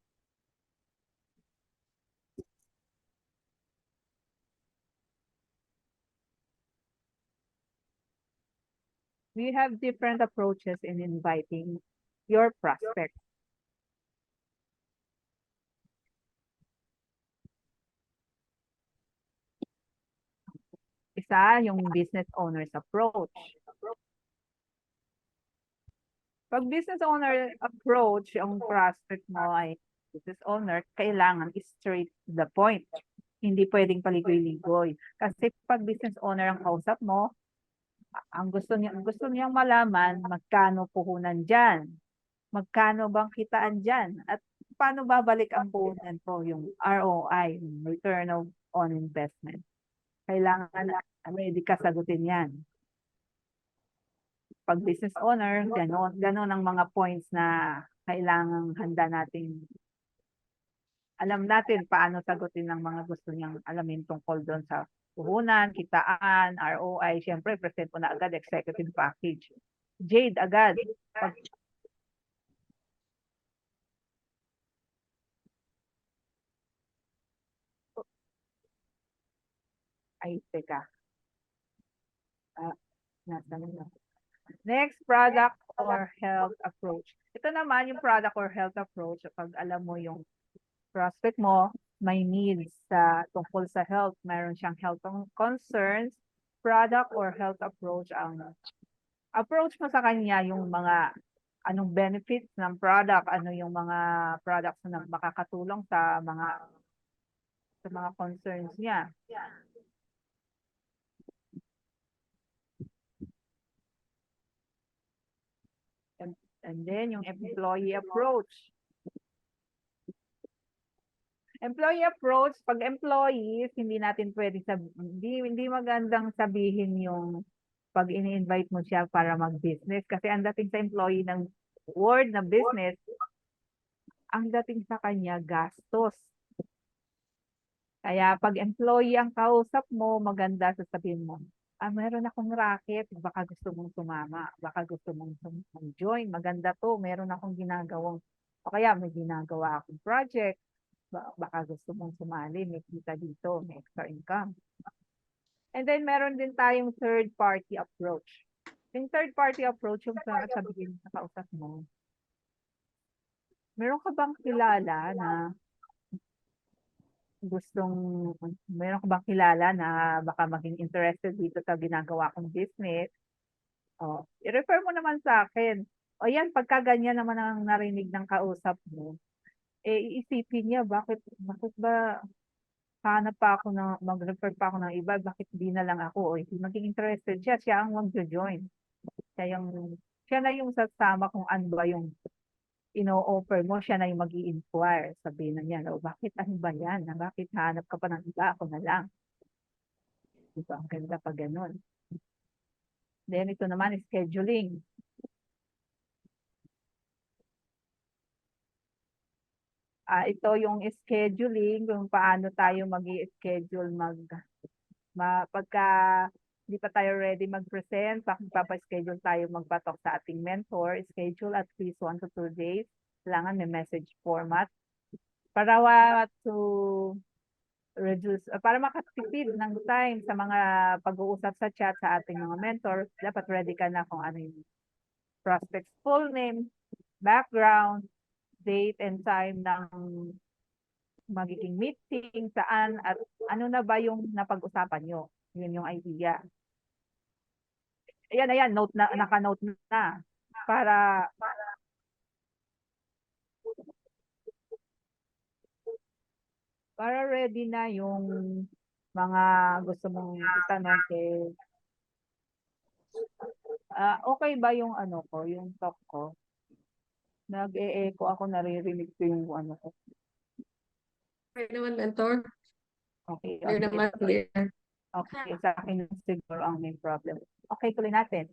S3: We have different approaches in inviting your prospects. Isa, yung business owner's approach. Pag business owner approach, yung prospect mo ay business owner, kailangan straight to the point. Hindi pwedeng paligoy-ligoy. Kasi pag business owner ang kausap mo, ang gusto niyang malaman, magkano puhunan dyan? Magkano bang kitaan dyan? At paano babalik ang puhunan ko, yung ROI, yung return on investment? Kailangan ready ka sagutin yan. Pag business owner, ganon ang mga points na kailangang handa natin. Alam natin paano sagutin ng mga gusto niyang alamin tungkol doon sa puhunan, kitaan, ROI. Siyempre, present mo na agad executive package. Jade agad. Ay, teka. Next, product or health approach. Ito naman yung product or health approach. Pag alam mo yung prospect mo, may needs tungkol sa health, mayroon siyang health concerns, product or health approach ang approach mo sa kanya yung mga anong benefits ng product, ano yung mga products na makakatulong sa mga concerns niya. And then yung employee approach. Employee approach, pag employees, hindi natin pwede hindi magandang sabihin yung pag ini-invite mo siya para mag-business. Kasi ang dating sa employee ng word na business, ang dating sa kanya gastos. Kaya pag employee ang kausap mo, maganda sasabihin mo, meron akong racket, baka gusto mong sumama, baka gusto mong join, maganda to, meron akong ginagawang, o kaya may ginagawa akong project, baka gusto mong sumali, may kita dito, may extra income. And then meron din tayong third party approach. Yung third party approach, yung sasabihin sa kausap mo, meron ka bang kilala na meron ka bang kilala na baka maging interested dito sa ginagawa kong business? I-refer mo naman sa akin. O yan, pagka ganyan naman ang narinig ng kausap mo, iisipin niya, bakit ba hanap pa ako mag-refer pa ako ng iba, bakit di na lang ako? O hindi maging interested siya ang mag-join. Siya na yung sasama kung ano ba yung ino-offer mo, siya na yung mag-i-inquire. Sabihin na niya, bakit ano ba yan? Bakit hanap ka pa ng iba? Ako na lang. Diba? Ang ganda pa ganun. Then ito naman, scheduling. Ito yung scheduling, kung paano tayo mag-i-schedule pagka hindi pa tayo ready mag-present, papaschedule tayo magpatok sa ating mentor, schedule at least 1 to 2 days. Kailangan may message format para para makatipid ng time sa mga pag-uusap sa chat sa ating mga mentor. Dapat ready ka na kung ano yung prospect's full name, background, date and time ng magiging meeting, saan, at ano na ba yung napag-usapan nyo. Yun yung idea. Ayan, naka-note na. Para ready na yung mga gusto mong itanong okay ba yung yung talk ko? Nag-e-echo ako, naririnig ko yung ko.
S1: Okay naman, mentor.
S3: Okay,
S1: Clear naman, clear.
S3: okay, sa akin siguro ang main problem. Okay, tuloy natin.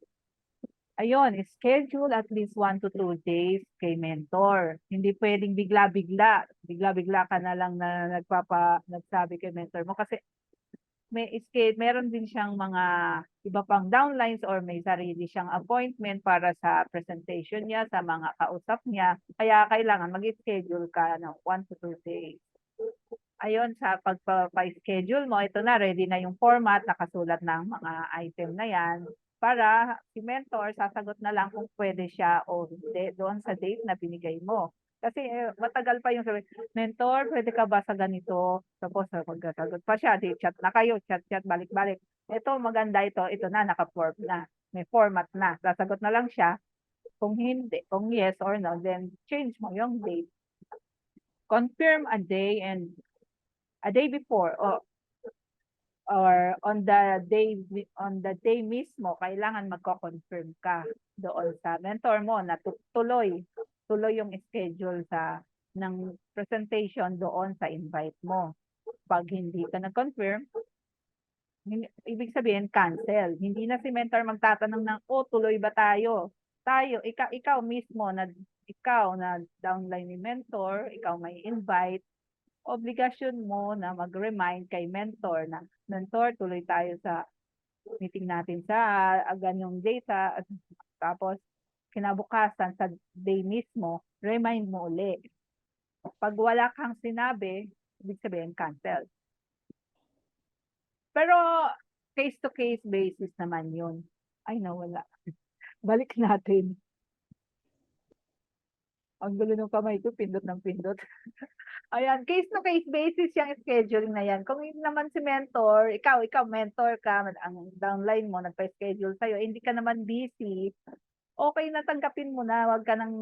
S3: Ayun, schedule at least 1 to 2 days kay mentor. Hindi pwedeng bigla-bigla. Bigla-bigla ka na lang na nagsabi kay mentor mo kasi meron din siyang mga iba pang downlines or may sarili siyang appointment para sa presentation niya, sa mga kausap niya. Kaya kailangan mag-schedule ka ng 1 to 2 days. Ayun, sa pagpa-schedule mo, ito na, ready na yung format, nakasulat ng mga item na yan, para si mentor, sasagot na lang kung pwede siya o hindi doon sa date na binigay mo. Kasi matagal pa yung sabi, mentor, pwede ka ba sa ganito? Tapos magkasagot pa siya, di chat na kayo, chat, balik-balik. Ito, maganda ito na, naka-form na, may format na. Sasagot na lang siya, kung hindi, kung yes or no, then change mo yung date. Confirm a day before or on the day mismo, kailangan magko-confirm ka doon sa mentor mo na tuloy yung schedule ng presentation doon sa invite mo. Pag hindi ka nag-confirm, ibig sabihin cancel. Hindi na si mentor magtatanong ng, tuloy ba tayo? Ikaw mismo ikaw na downline ni mentor, ikaw may invite, obligasyon mo na mag-remind kay mentor na, mentor, tuloy tayo sa meeting natin sa ganyong data. Tapos, kinabukasan sa day mismo, remind mo uli. Pag wala kang sinabi, ibig sabihin cancel. Pero, case-to-case basis naman yun. Ay, nawala. Balik natin. Ang gulo ng kamay ko, pindot ng pindot. Ayan, case-to-case basis yung scheduling na yan. Kung naman si mentor, ikaw mentor ka, ang downline mo, nagpa-schedule sa'yo, hindi ka naman busy, okay na tanggapin mo na, wag ka nang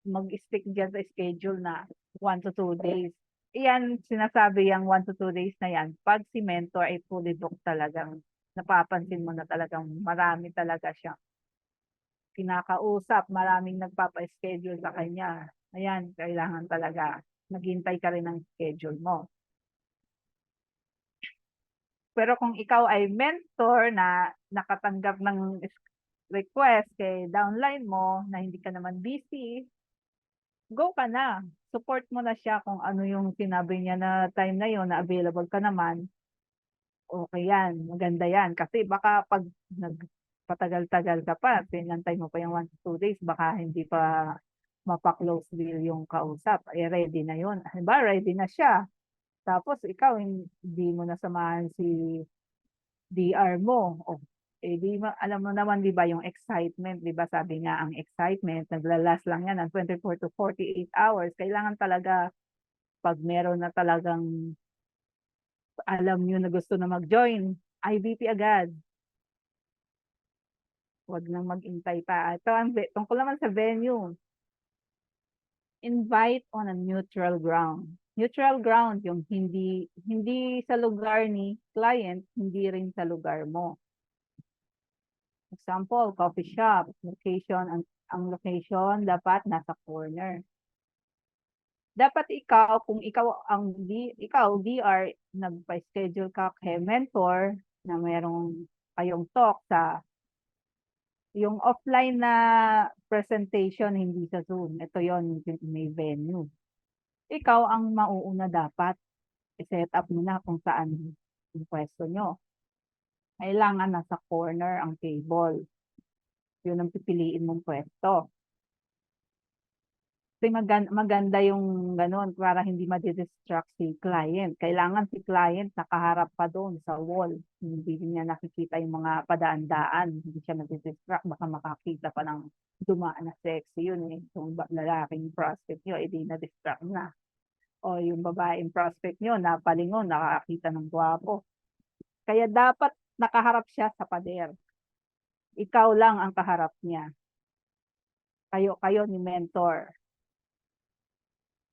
S3: mag-stick dyan sa schedule na 1 to 2 days. Iyan, sinasabi yung 1 to 2 days na yan, pag si mentor ay fully booked talagang, napapansin mo na talagang marami talaga siya kinakausap, maraming nagpapa-schedule sa kanya. Ayan, kailangan talaga maghintay ka rin ng schedule mo. Pero kung ikaw ay mentor na nakatanggap ng request kay downline mo na hindi ka naman busy, go ka na. Support mo na siya kung ano yung sinabi niya na time na yon na available ka naman. Okay yan, maganda yan. Kasi baka pag nagpatagal-tagal ka pa, pinantay mo pa yung 1 to 2 days, baka hindi pa mapa-close deal yung kausap. Ready na yun. Diba, ready na siya. Tapos ikaw, hindi mo nasamahan si DR mo. Alam mo naman, di ba, yung excitement, di ba, sabi nga, ang excitement, naglalas lang yan ng 24 to 48 hours. Kailangan talaga, pag meron na talagang alam nyo na gusto na mag-join, IVP agad. Huwag nang mag-intay pa. Ito ang tungkol naman sa venue. Invite on a neutral ground. Neutral ground yung hindi sa lugar ni client, hindi rin sa lugar mo. Example, coffee shop, location, ang location dapat nasa corner. Dapat ikaw, kung ikaw DR, nagpa-schedule ka kay mentor na mayroong kayong talk sa yung offline na presentation, hindi sa Zoom. Ito yon, may venue. Ikaw ang mauuna dapat. I-set up mo na kung saan yung pwesto nyo. Kailangan nasa corner ang table. Yun ang pipiliin mong pwesto. Kasi maganda yung ganun para hindi ma-distract si client. Kailangan si client nakaharap pa doon sa wall. Hindi niya nakikita yung mga padaan-daan. Hindi siya ma-distract. Baka makakita pa ng dumaan na sexy yun eh. Kung lalaking prospect nyo, edi na-distract na. O yung babaeng prospect nyo, napalingon, nakakita ng gwapo. Kaya dapat nakaharap siya sa pader. Ikaw lang ang kaharap niya. Kayo ni mentor.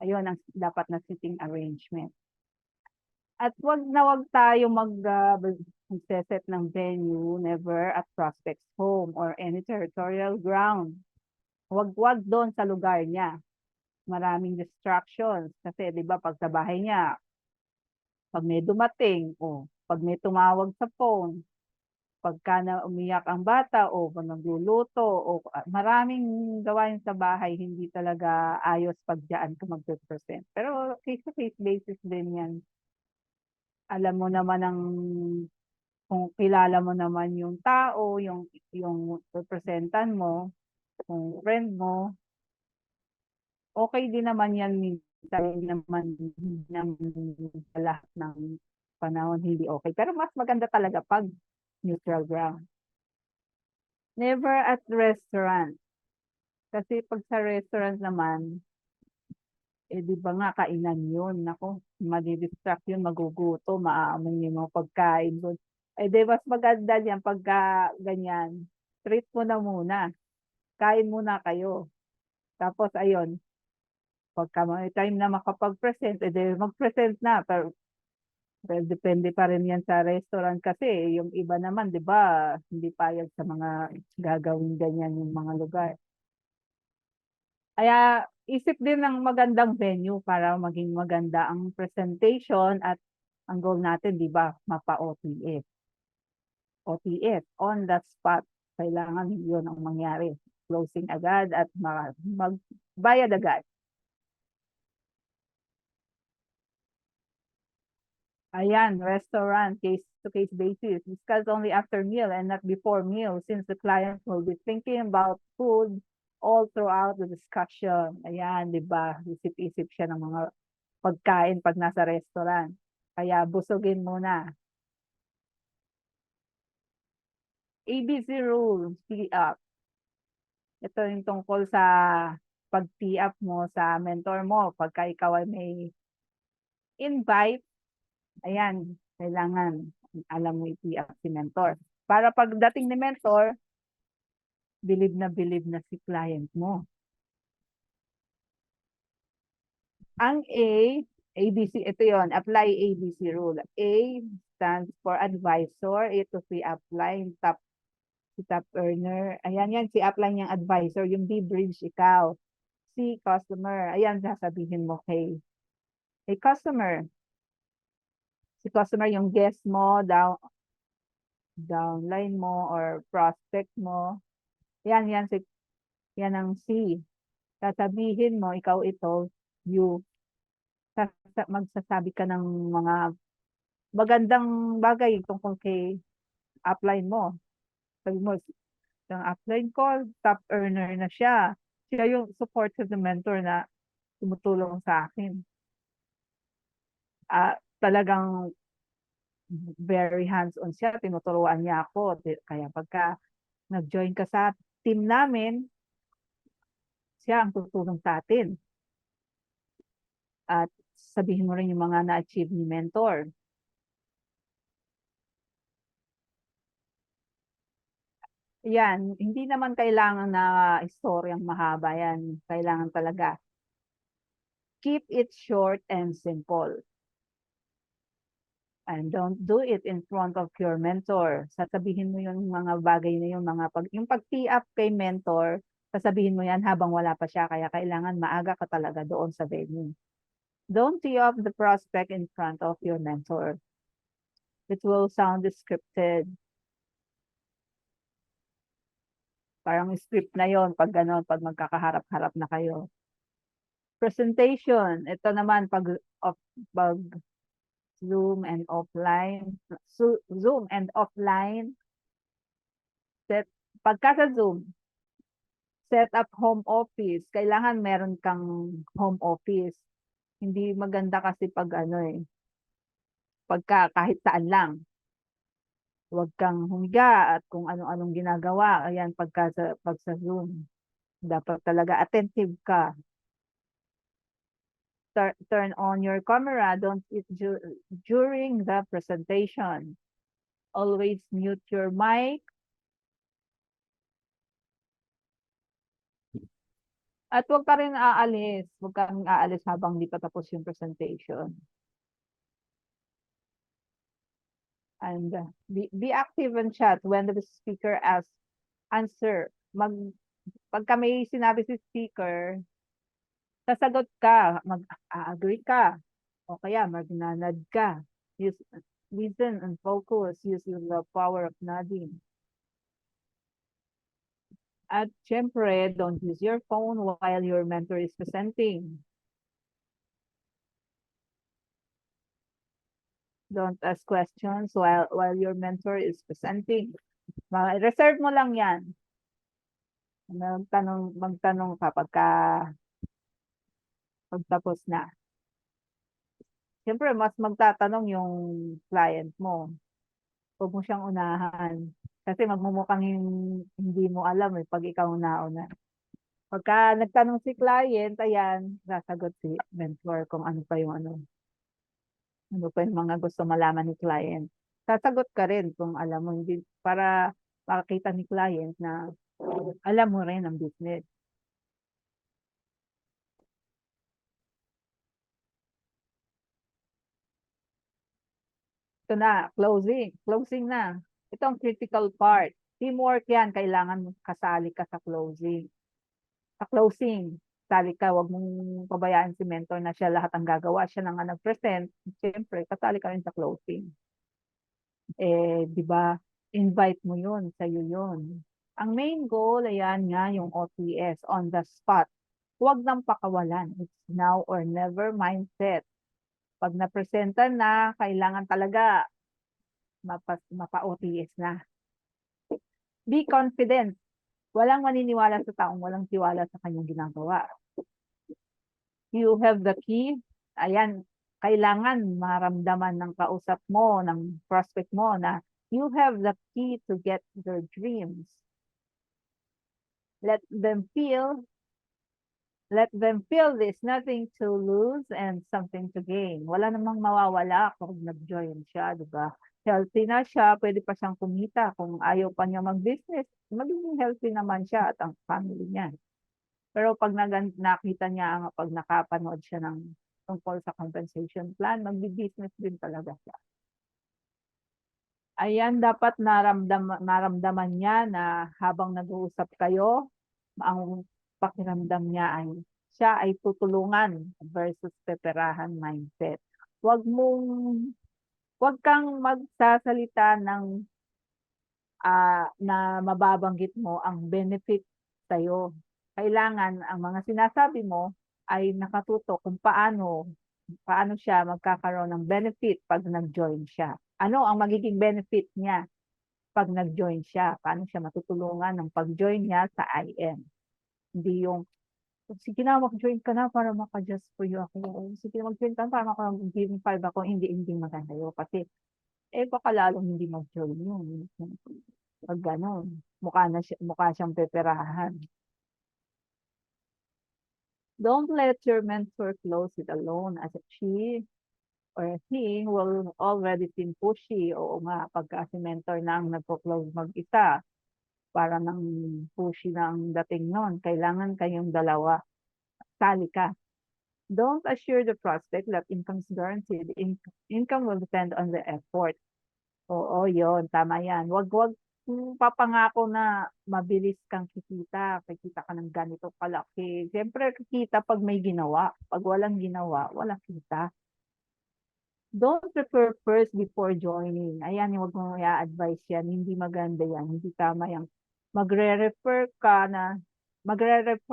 S3: Ayun ang dapat na sitting arrangement. At wag tayo mag-set ng venue never at prospect's home or any territorial ground. Wag doon sa lugar niya. Maraming distractions kasi 'di ba pag sa bahay niya Pag may dumating, o pag may tumawag sa phone, pagka na umiyak ang bata o pag nagluluto o maraming gawain sa bahay, hindi talaga ayos pag diyaan ka mag-present. Pero case-to-case basis din yan. Alam mo naman kung kilala mo naman yung tao, yung representan mo, kung friend mo, okay din naman yan minsan naman sa lahat ng panahon hindi okay. Pero mas maganda talaga pag neutral ground. Never at restaurant. Kasi pag sa restaurant naman, di ba nga kainan yun? Nako, madidistract yun, maguguto, maaamoy yung mga pagkain doon. Di mas maganda yan pagka ganyan. Treat mo na muna. Kain muna kayo. Tapos ayun, pagka may time na makapag-present, mag-present na. Pero depende pa rin yan sa restaurant kasi yung iba naman, di ba, hindi payag sa mga gagawin ganyan yung mga lugar. Kaya isip din ng magandang venue para maging maganda ang presentation at ang goal natin, di ba, mapa-OTF. OTF, on the spot. Kailangan yun ang mangyari. Closing agad at magbayad agad. Ayan, restaurant, case-to-case basis. Discuss only after meal and not before meal since the client will be thinking about food all throughout the discussion. Ayan, di ba? Isip-isip siya ng mga pagkain pag nasa restaurant. Kaya busugin muna. ABC rule, tee up. Ito yung tungkol sa pag-tee up mo sa mentor mo. Pagka ikaw ay may invite, ayan, kailangan alam mo i-tee up si mentor. Para pagdating ni mentor, bilib na si client mo. Ang ABC, ito yon, apply ABC rule. A stands for advisor. Ito si upline, si top earner. Ayan yan, si upline yung advisor. Yung B bridge, ikaw. C customer. Ayan, sasabihin mo kay customer. Si customer yung guest mo, downline mo, or prospect mo. Yan ang C. Sasabihin mo, ikaw ito, you. Magsasabi ka ng mga magandang bagay tungkol kay upline mo. Sabi mo, yung upline ko, top earner na siya. Siya yung supportive na mentor na tumutulong sa akin. Talagang very hands-on siya, tinuturuan niya ako. Kaya pagka nag-join ka sa team namin, siya ang tutulong sa atin. At sabihin mo rin yung mga na-achieve ni mentor. Yan, hindi naman kailangan na istoryang mahaba yan. Kailangan talaga keep it short and simple. And don't do it in front of your mentor. Sasabihin mo yung mga bagay na yung pag-tee up kay mentor, sasabihin mo yan habang wala pa siya. Kaya kailangan maaga ka talaga doon sa venue. Don't tee up the prospect in front of your mentor. It will sound scripted. Parang script na yon pag gano'n, pag magkakaharap-harap na kayo. Presentation. Ito naman pag Zoom and offline. Zoom and offline. Pagka sa Zoom, set up home office. Kailangan meron kang home office. Hindi maganda kasi pag pagka kahit saan lang. Huwag kang humiga at kung anong-anong ginagawa. Ayan, pag sa Zoom. Dapat talaga attentive ka. Turn on your camera. Don't eat during the presentation. Always mute your mic. At huwag ka rin aalis. Huwag kang aalis habang di pa tapos yung presentation. And be active and chat when the speaker asks, answer. Pagka may sinabi si speaker, sasagot ka, mag-agree ka, o kaya magnanad ka. Use, listen and focus. Use the power of nodding. At syempre, don't use your phone while your mentor is presenting. Don't ask questions while your mentor is presenting. Reserve mo lang yan. Magtanong kapag pagtapos na. Siyempre, mas magtatanong yung client mo. Huwag mo siyang unahan. Kasi magmumukhang hindi mo alam pag ikaw nauna. Pagka nagtanong si client, ayan, sasagot si mentor kung ano pa yung mga gusto malaman ni client. Sasagot ka rin kung alam mo, hindi, para makakita ni client na alam mo rin ang business. Ito na, closing. Closing na. Ito ang critical part. Teamwork yan. Kailangan kasali ka sa closing. Sa closing, kasali ka. Huwag mong pabayaan si mentor na siya lahat ang gagawa. Siya na nga nag-present. Siyempre, kasali ka rin sa closing. Di ba? Invite mo yun. Sa'yo yun. Ang main goal, ayan nga, yung OTS, on the spot. Huwag nang pakawalan. It's now or never mindset. Pag na-presenta na, kailangan talaga mapa-OTS na. Be confident. Walang maniniwala sa taong walang tiwala sa kanyang ginagawa. You have the key. Ayan, kailangan maramdaman ng kausap mo, ng prospect mo na you have the key to get their dreams. Let them feel there's nothing to lose and something to gain. Wala namang mawawala kung nag-join siya, di ba? Healthy na siya, pwede pa siyang kumita. Kung ayaw pa niya mag-business, magiging healthy naman siya at ang family niya. Pero pag nakita niya, pag nakapanood siya ng tungkol sa compensation plan, mag-business din talaga siya. Ayan, dapat naramdaman niya na habang nag-uusap kayo, ang pakiramdam niya ay siya ay tutulungan versus peperahan mindset. Huwag kang magsasalita ng na mababanggit mo ang benefit sa'yo. Kailangan ang mga sinasabi mo ay nakatutok kung paano siya magkakaroon ng benefit pag nag-join siya. Ano ang magiging benefit niya pag nag-join siya? Paano siya matutulungan ng pag-join niya sa IM? Hindi yung, sige na, mag-join ka na para maka-just for you ako. Sige na, mag-join ka na para maka-giving 5 ako. Hindi maganda yun. Kasi, baka lalong hindi mag-join yun. Pag gano'n, mukha siyang peperahan. Don't let your mentor close it alone as she or he will already seem pushy. Oo nga, pagka si mentor na ang nagpo-close mag-isa, para nang pushy na ang dating nun. Kailangan kayong dalawa. Sali ka. Don't assure the prospect that income is guaranteed. Income will depend on the effort. Oo, yon, tama yan. Wag papangako na mabilis kang kikita ka ng ganito kalaki. Siyempre, kikita pag may ginawa. Pag walang ginawa, walang kita. Don't refer first before joining. Ayan, huwag mong i-advise yan. Hindi maganda yan. Hindi tama yan. Magre-refer ka na,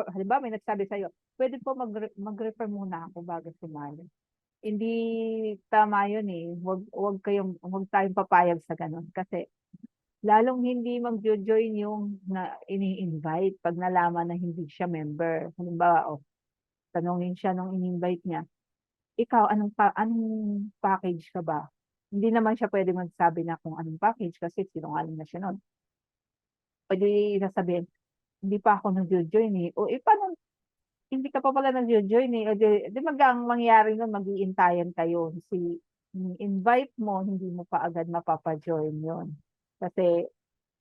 S3: halimbawa may nagsabi sa'yo, pwede po mag-refer muna ako bago sumali. Hindi tama yun eh. Huwag tayong papayag sa ganun. Kasi lalong hindi mag-join yung na ini-invite pag nalaman na hindi siya member. Halimbawa, tanongin siya nung in-invite niya, ikaw, anong package ka ba? Hindi naman siya pwede magsabi na kung anong package kasi sinungaling na siya nun. Pwede sasabihin, hindi pa ako nag-join eh. O paano, hindi ka pa pala nag-join eh. O di mangyari nun, mag-iintayan kayo. Invite mo, hindi mo pa agad mapapa-join yon. Kasi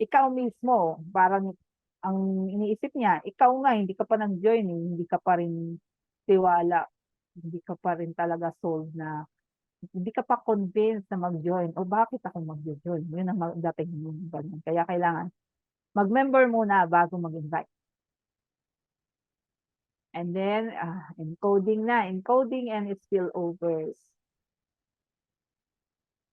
S3: ikaw mismo, parang ang iniisip niya, ikaw nga, hindi ka pa nag-join eh. Hindi ka pa rin tiwala. Hindi ka pa rin talaga sold na, hindi ka pa convinced na mag-join. O bakit ako mag-join? Yun ang dating yung ganun. Kaya kailangan mag-member muna bago mag-invite. And then, encoding and spillovers.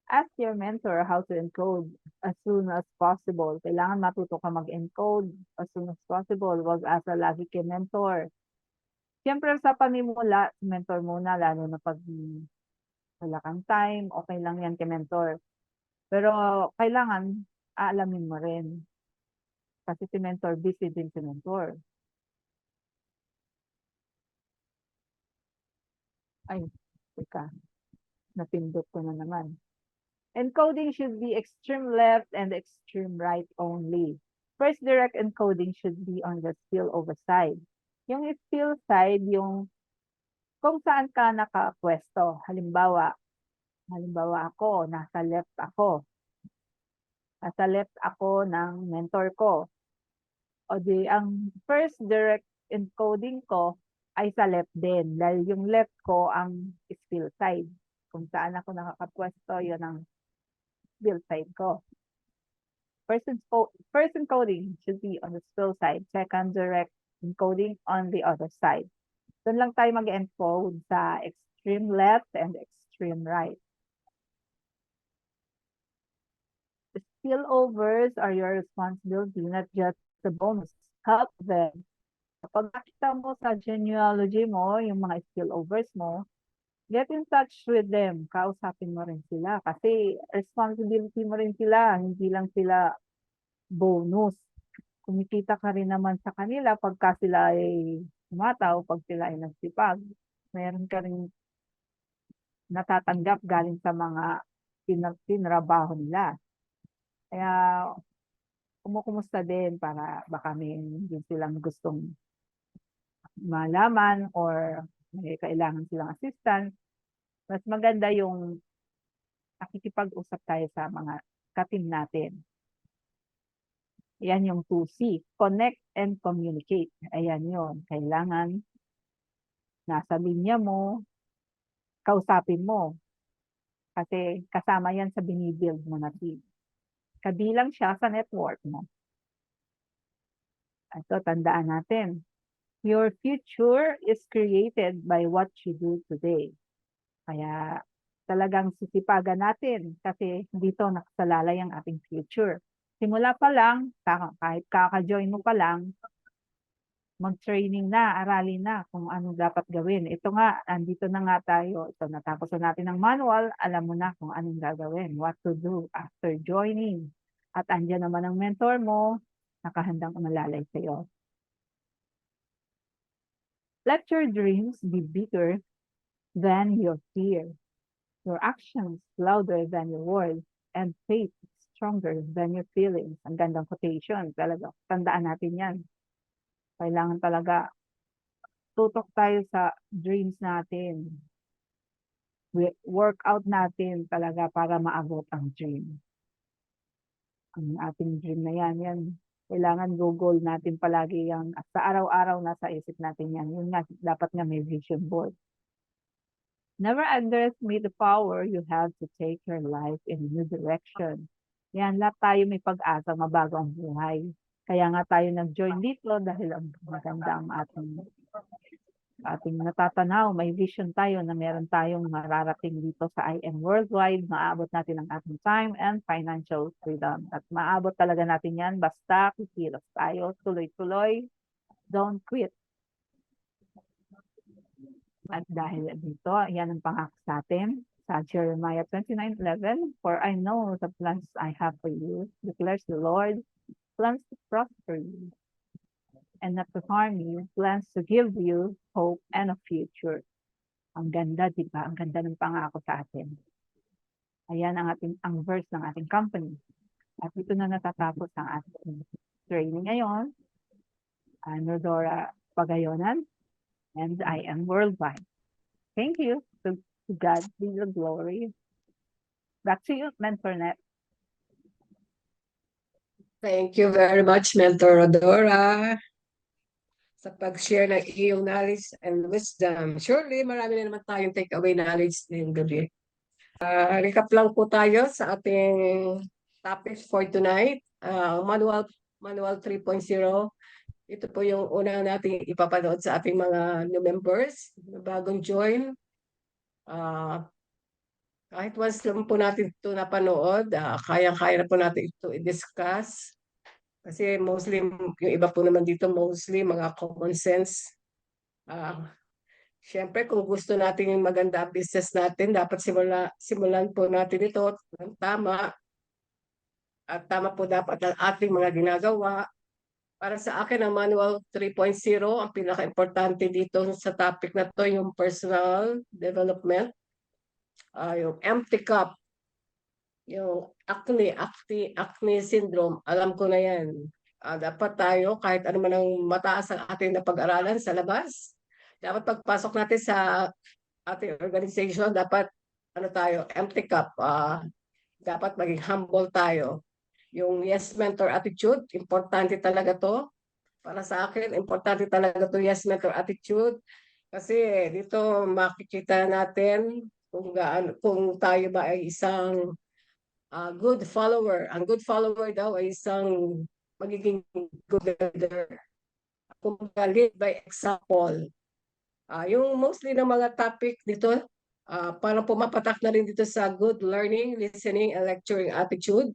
S3: Ask your mentor how to encode as soon as possible. Kailangan matuto ka mag-encode as soon as possible. Huwag asa lagi kay mentor. Siyempre sa panimula, mentor muna, lalo na pag wala kang time, okay lang yan kay mentor. Pero kailangan aalamin mo rin. Kasi si mentor, busy din si mentor. Ay, teka. Napindot ko na naman. Encoding should be extreme left and extreme right only. First direct encoding should be on the spillover side. Yung spill side, yung kung saan ka nakapwesto. Halimbawa ako, nasa left ako. Nasa left ako ng mentor ko. O di, ang first direct encoding ko ay sa left din. Dahil yung left ko ang spill side. Kung saan ako nakakapwesto, yun ang spill side ko. First encoding should be on the spill side. Second direct encoding on the other side. Doon lang tayo mag-encode sa extreme left and extreme right. Spillovers are your responsibility, not just the bonus. Help them. Kapag nakita mo sa genealogy mo, yung mga spillovers mo, get in touch with them. Kausapin mo rin sila. Kasi responsibility mo rin sila. Hindi lang sila bonus. Kumikita ka rin naman sa kanila pagka sila ay umataw, pag sila ay nagsipag. Meron ka rin natatanggap galing sa mga tinrabaho nila. Kaya kumukumusta din para baka may din silang gustong malaman or may kailangan silang assistance. Mas maganda yung nakikipag-usap tayo sa mga ka-team natin. Yan yung 2C. Connect and communicate. Ayan yun. Kailangan nasa linya mo, kausapin mo. Kasi kasama yan sa binibuild mo na team. Kabilang siya sa network mo. Ito, tandaan natin. Your future is created by what you do today. Kaya talagang sisipagan natin kasi dito nakasalalay ang ating future. Simula pa lang, kahit kaka-join mo pa lang, mag-training na, aralin na kung ano dapat gawin. Ito nga, andito na nga tayo. Ito, natapos na natin ang manual, alam mo na kung anong gagawin, what to do after joining. At andyan naman ang mentor mo, nakahandang umalalay sa iyo. Let your dreams be bigger than your fear. Your actions louder than your words, and faith stronger than your feelings. Ang gandang quotation. Talaga, tandaan natin yan. Kailangan talaga tutok tayo sa dreams natin. Work out natin talaga para maabot ang dream. Ang ating dream na yan. Kailangan goal natin palagi yan. At sa araw-araw nasa isip natin yan. Yun nga, dapat nga may vision board. Never underestimate the power you have to take your life in a new direction. Yan, lahat tayo may pag-asa, mabago ang buhay. Kaya nga tayo nag-join dito dahil ang maganda ang ating natatanaw. May vision tayo na meron tayong mararating dito sa IM Worldwide. Maabot natin ang ating time and financial freedom. At maabot talaga natin yan basta kikilos tayo, tuloy-tuloy. Don't quit. At dahil dito, yan ang pangako sa atin sa Jeremiah 29:11. For I know the plans I have for you, declares the Lord, plans to prosper you and not to harm you, plans to give you hope and a future. Ang ganda, di ba? Ang ganda ng pangako sa atin. Ayan ang verse ng ating company. At ito na natatapos ang ating training ngayon. I'm Rodora Pagayonan, and I am Worldwide. Thank you. To God be the glory. Back to you, MentorNet.
S1: Thank you very much, Mentor Rodora, sa pag-share ng iyong knowledge and wisdom. Surely, marami na naman tayong take-away knowledge ngayong gabi. Recap lang po tayo sa ating topic for tonight. Manual 3.0. Ito po yung una nating ipapanood sa ating mga new members, bagong join. Kahit once lang po natin ito napanood, kaya-kaya na po natin ito i-discuss. Kasi mostly, yung iba po naman dito, mostly mga common sense. Siyempre, kung gusto natin yung maganda ang business natin, dapat simulan po natin ito ng tama. At tama po dapat ang ating mga ginagawa. Para sa akin, ang Manual 3.0, ang pinaka-importante dito sa topic na to, yung personal development, yung empty cup, yung acne syndrome, alam ko na yan. Dapat tayo, kahit ano man ang mataas ang ating napag-aralan sa labas, dapat pagpasok natin sa ating organization, dapat ano tayo, empty cup. Dapat maging humble tayo. Yung yes mentor attitude, importante talaga to. Para sa akin, importante talaga to yes mentor attitude. Kasi dito makikita natin kung tayo ba ay isang good follower. Ang good follower daw ay isang magiging good leader. Kung lead by example. Yung mostly ng mga topic dito, parang pumapatak na rin dito sa good learning, listening, and lecturing attitude.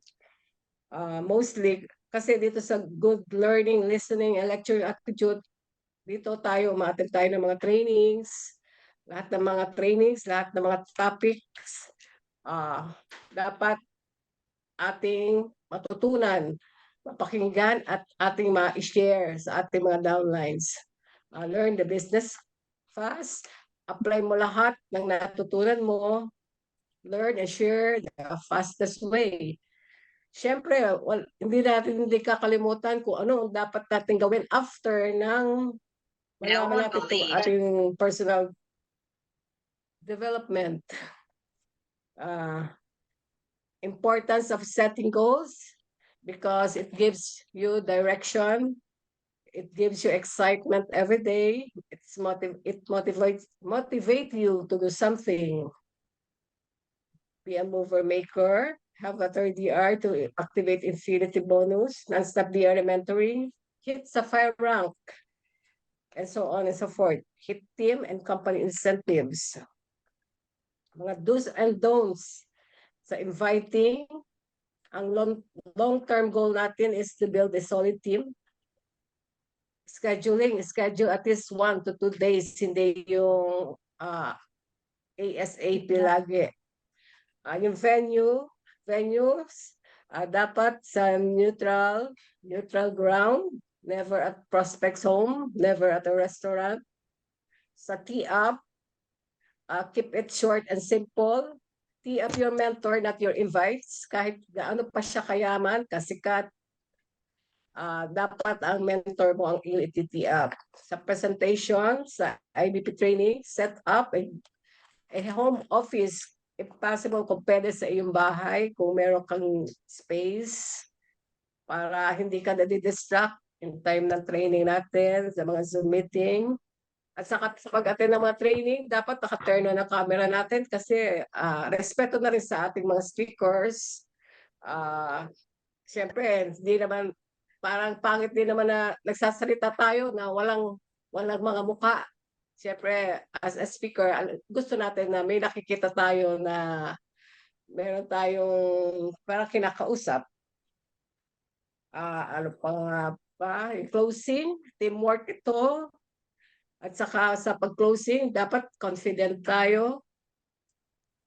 S1: Mostly, kasi dito sa good learning, listening, and lecturing attitude, dito tayo, ma-attend tayo ng mga trainings, lahat ng mga topics, dapat ating matutunan, mapakinggan at ating ma-share sa ating mga downlines. Learn the business fast, apply mo lahat ng natutunan mo, learn and share the fastest way. Siyempre, hindi kakalimutan kung ano ang dapat natin gawin after ng malaman natin itong ating personal development. Importance of setting goals because it gives you direction. It gives you excitement every day. It motivate you to do something. Be a mover maker. Have a 3DR to activate infinity bonus. Non-stop DR mentoring. Hit Sapphire rank. And so on and so forth. Hit team and company incentives. Mga do's and don'ts sa inviting. Ang long-term goal natin is to build a solid team. Schedule at least 1 to 2 days, hindi yung ASAP lagi. Yung venues, dapat sa neutral ground, never at prospect's home, never at a restaurant. Sa tee up, keep it short and simple. Tee up your mentor, not your invites. Kahit gaano pa siya kayaman, kasikat, dapat ang mentor mo ang i-tee up. Sa presentation, sa IBP training, set up a home office, if possible, kung pwede sa iyong bahay, kung meron kang space, para hindi ka na-distract in time ng training natin, sa mga Zoom meeting. At sa pag-attend ng mga training, dapat naka-turn on ang camera natin kasi respeto na rin sa ating mga speakers. Siyempre, hindi naman, parang pangit din naman na nagsasalita tayo na walang mga muka. Siyempre, as a speaker, gusto natin na may nakikita tayo na meron tayong parang kinakausap. Ano pa nga ba? Closing, teamwork ito. At saka sa pag-closing, dapat confident tayo.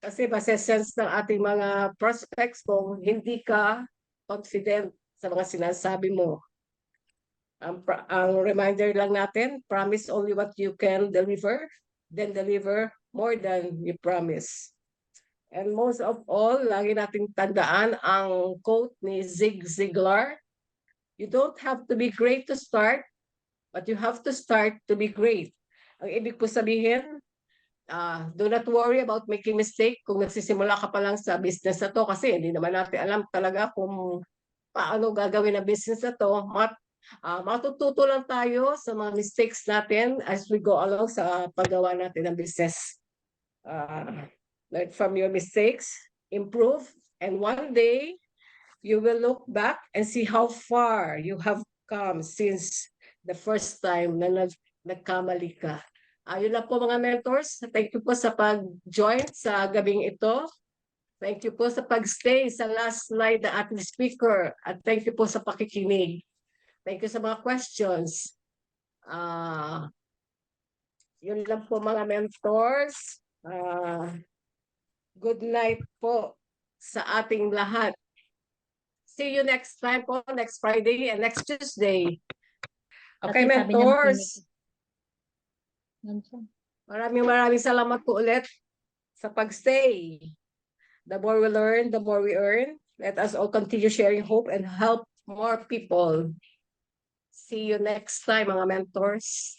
S1: Kasi masesense ng ating mga prospects kung hindi ka confident sa mga sinasabi mo. Ang reminder lang natin, promise only what you can deliver, then deliver more than you promise. And most of all, lagi nating tandaan ang quote ni Zig Ziglar, you don't have to be great to start, but you have to start to be great. Ang ibig po sabihin, do not worry about making mistake kung nagsisimula ka pa lang sa business na to kasi hindi naman natin alam talaga kung paano gagawin ang business na to. Matututo lang tayo sa mga mistakes natin as we go along sa paggawa natin ng business. Learn from your mistakes, improve, and one day you will look back and see how far you have come since the first time na nagkamali ka. Yun lang po mga mentors. Thank you po sa pag-join sa gabing ito. Thank you po sa pag-stay sa last slide na ating speaker. At thank you po sa pakikinig. Thank you sa mga questions. Yun lang po mga mentors. Good night po sa ating lahat. See you next time po, next Friday and next Tuesday. Okay,
S4: Kasi sabi niya
S1: mentors. Maraming salamat po ulit sa pag-stay. The more we learn, the more we earn. Let us all continue sharing hope and help more people. See you next time, mga mentors.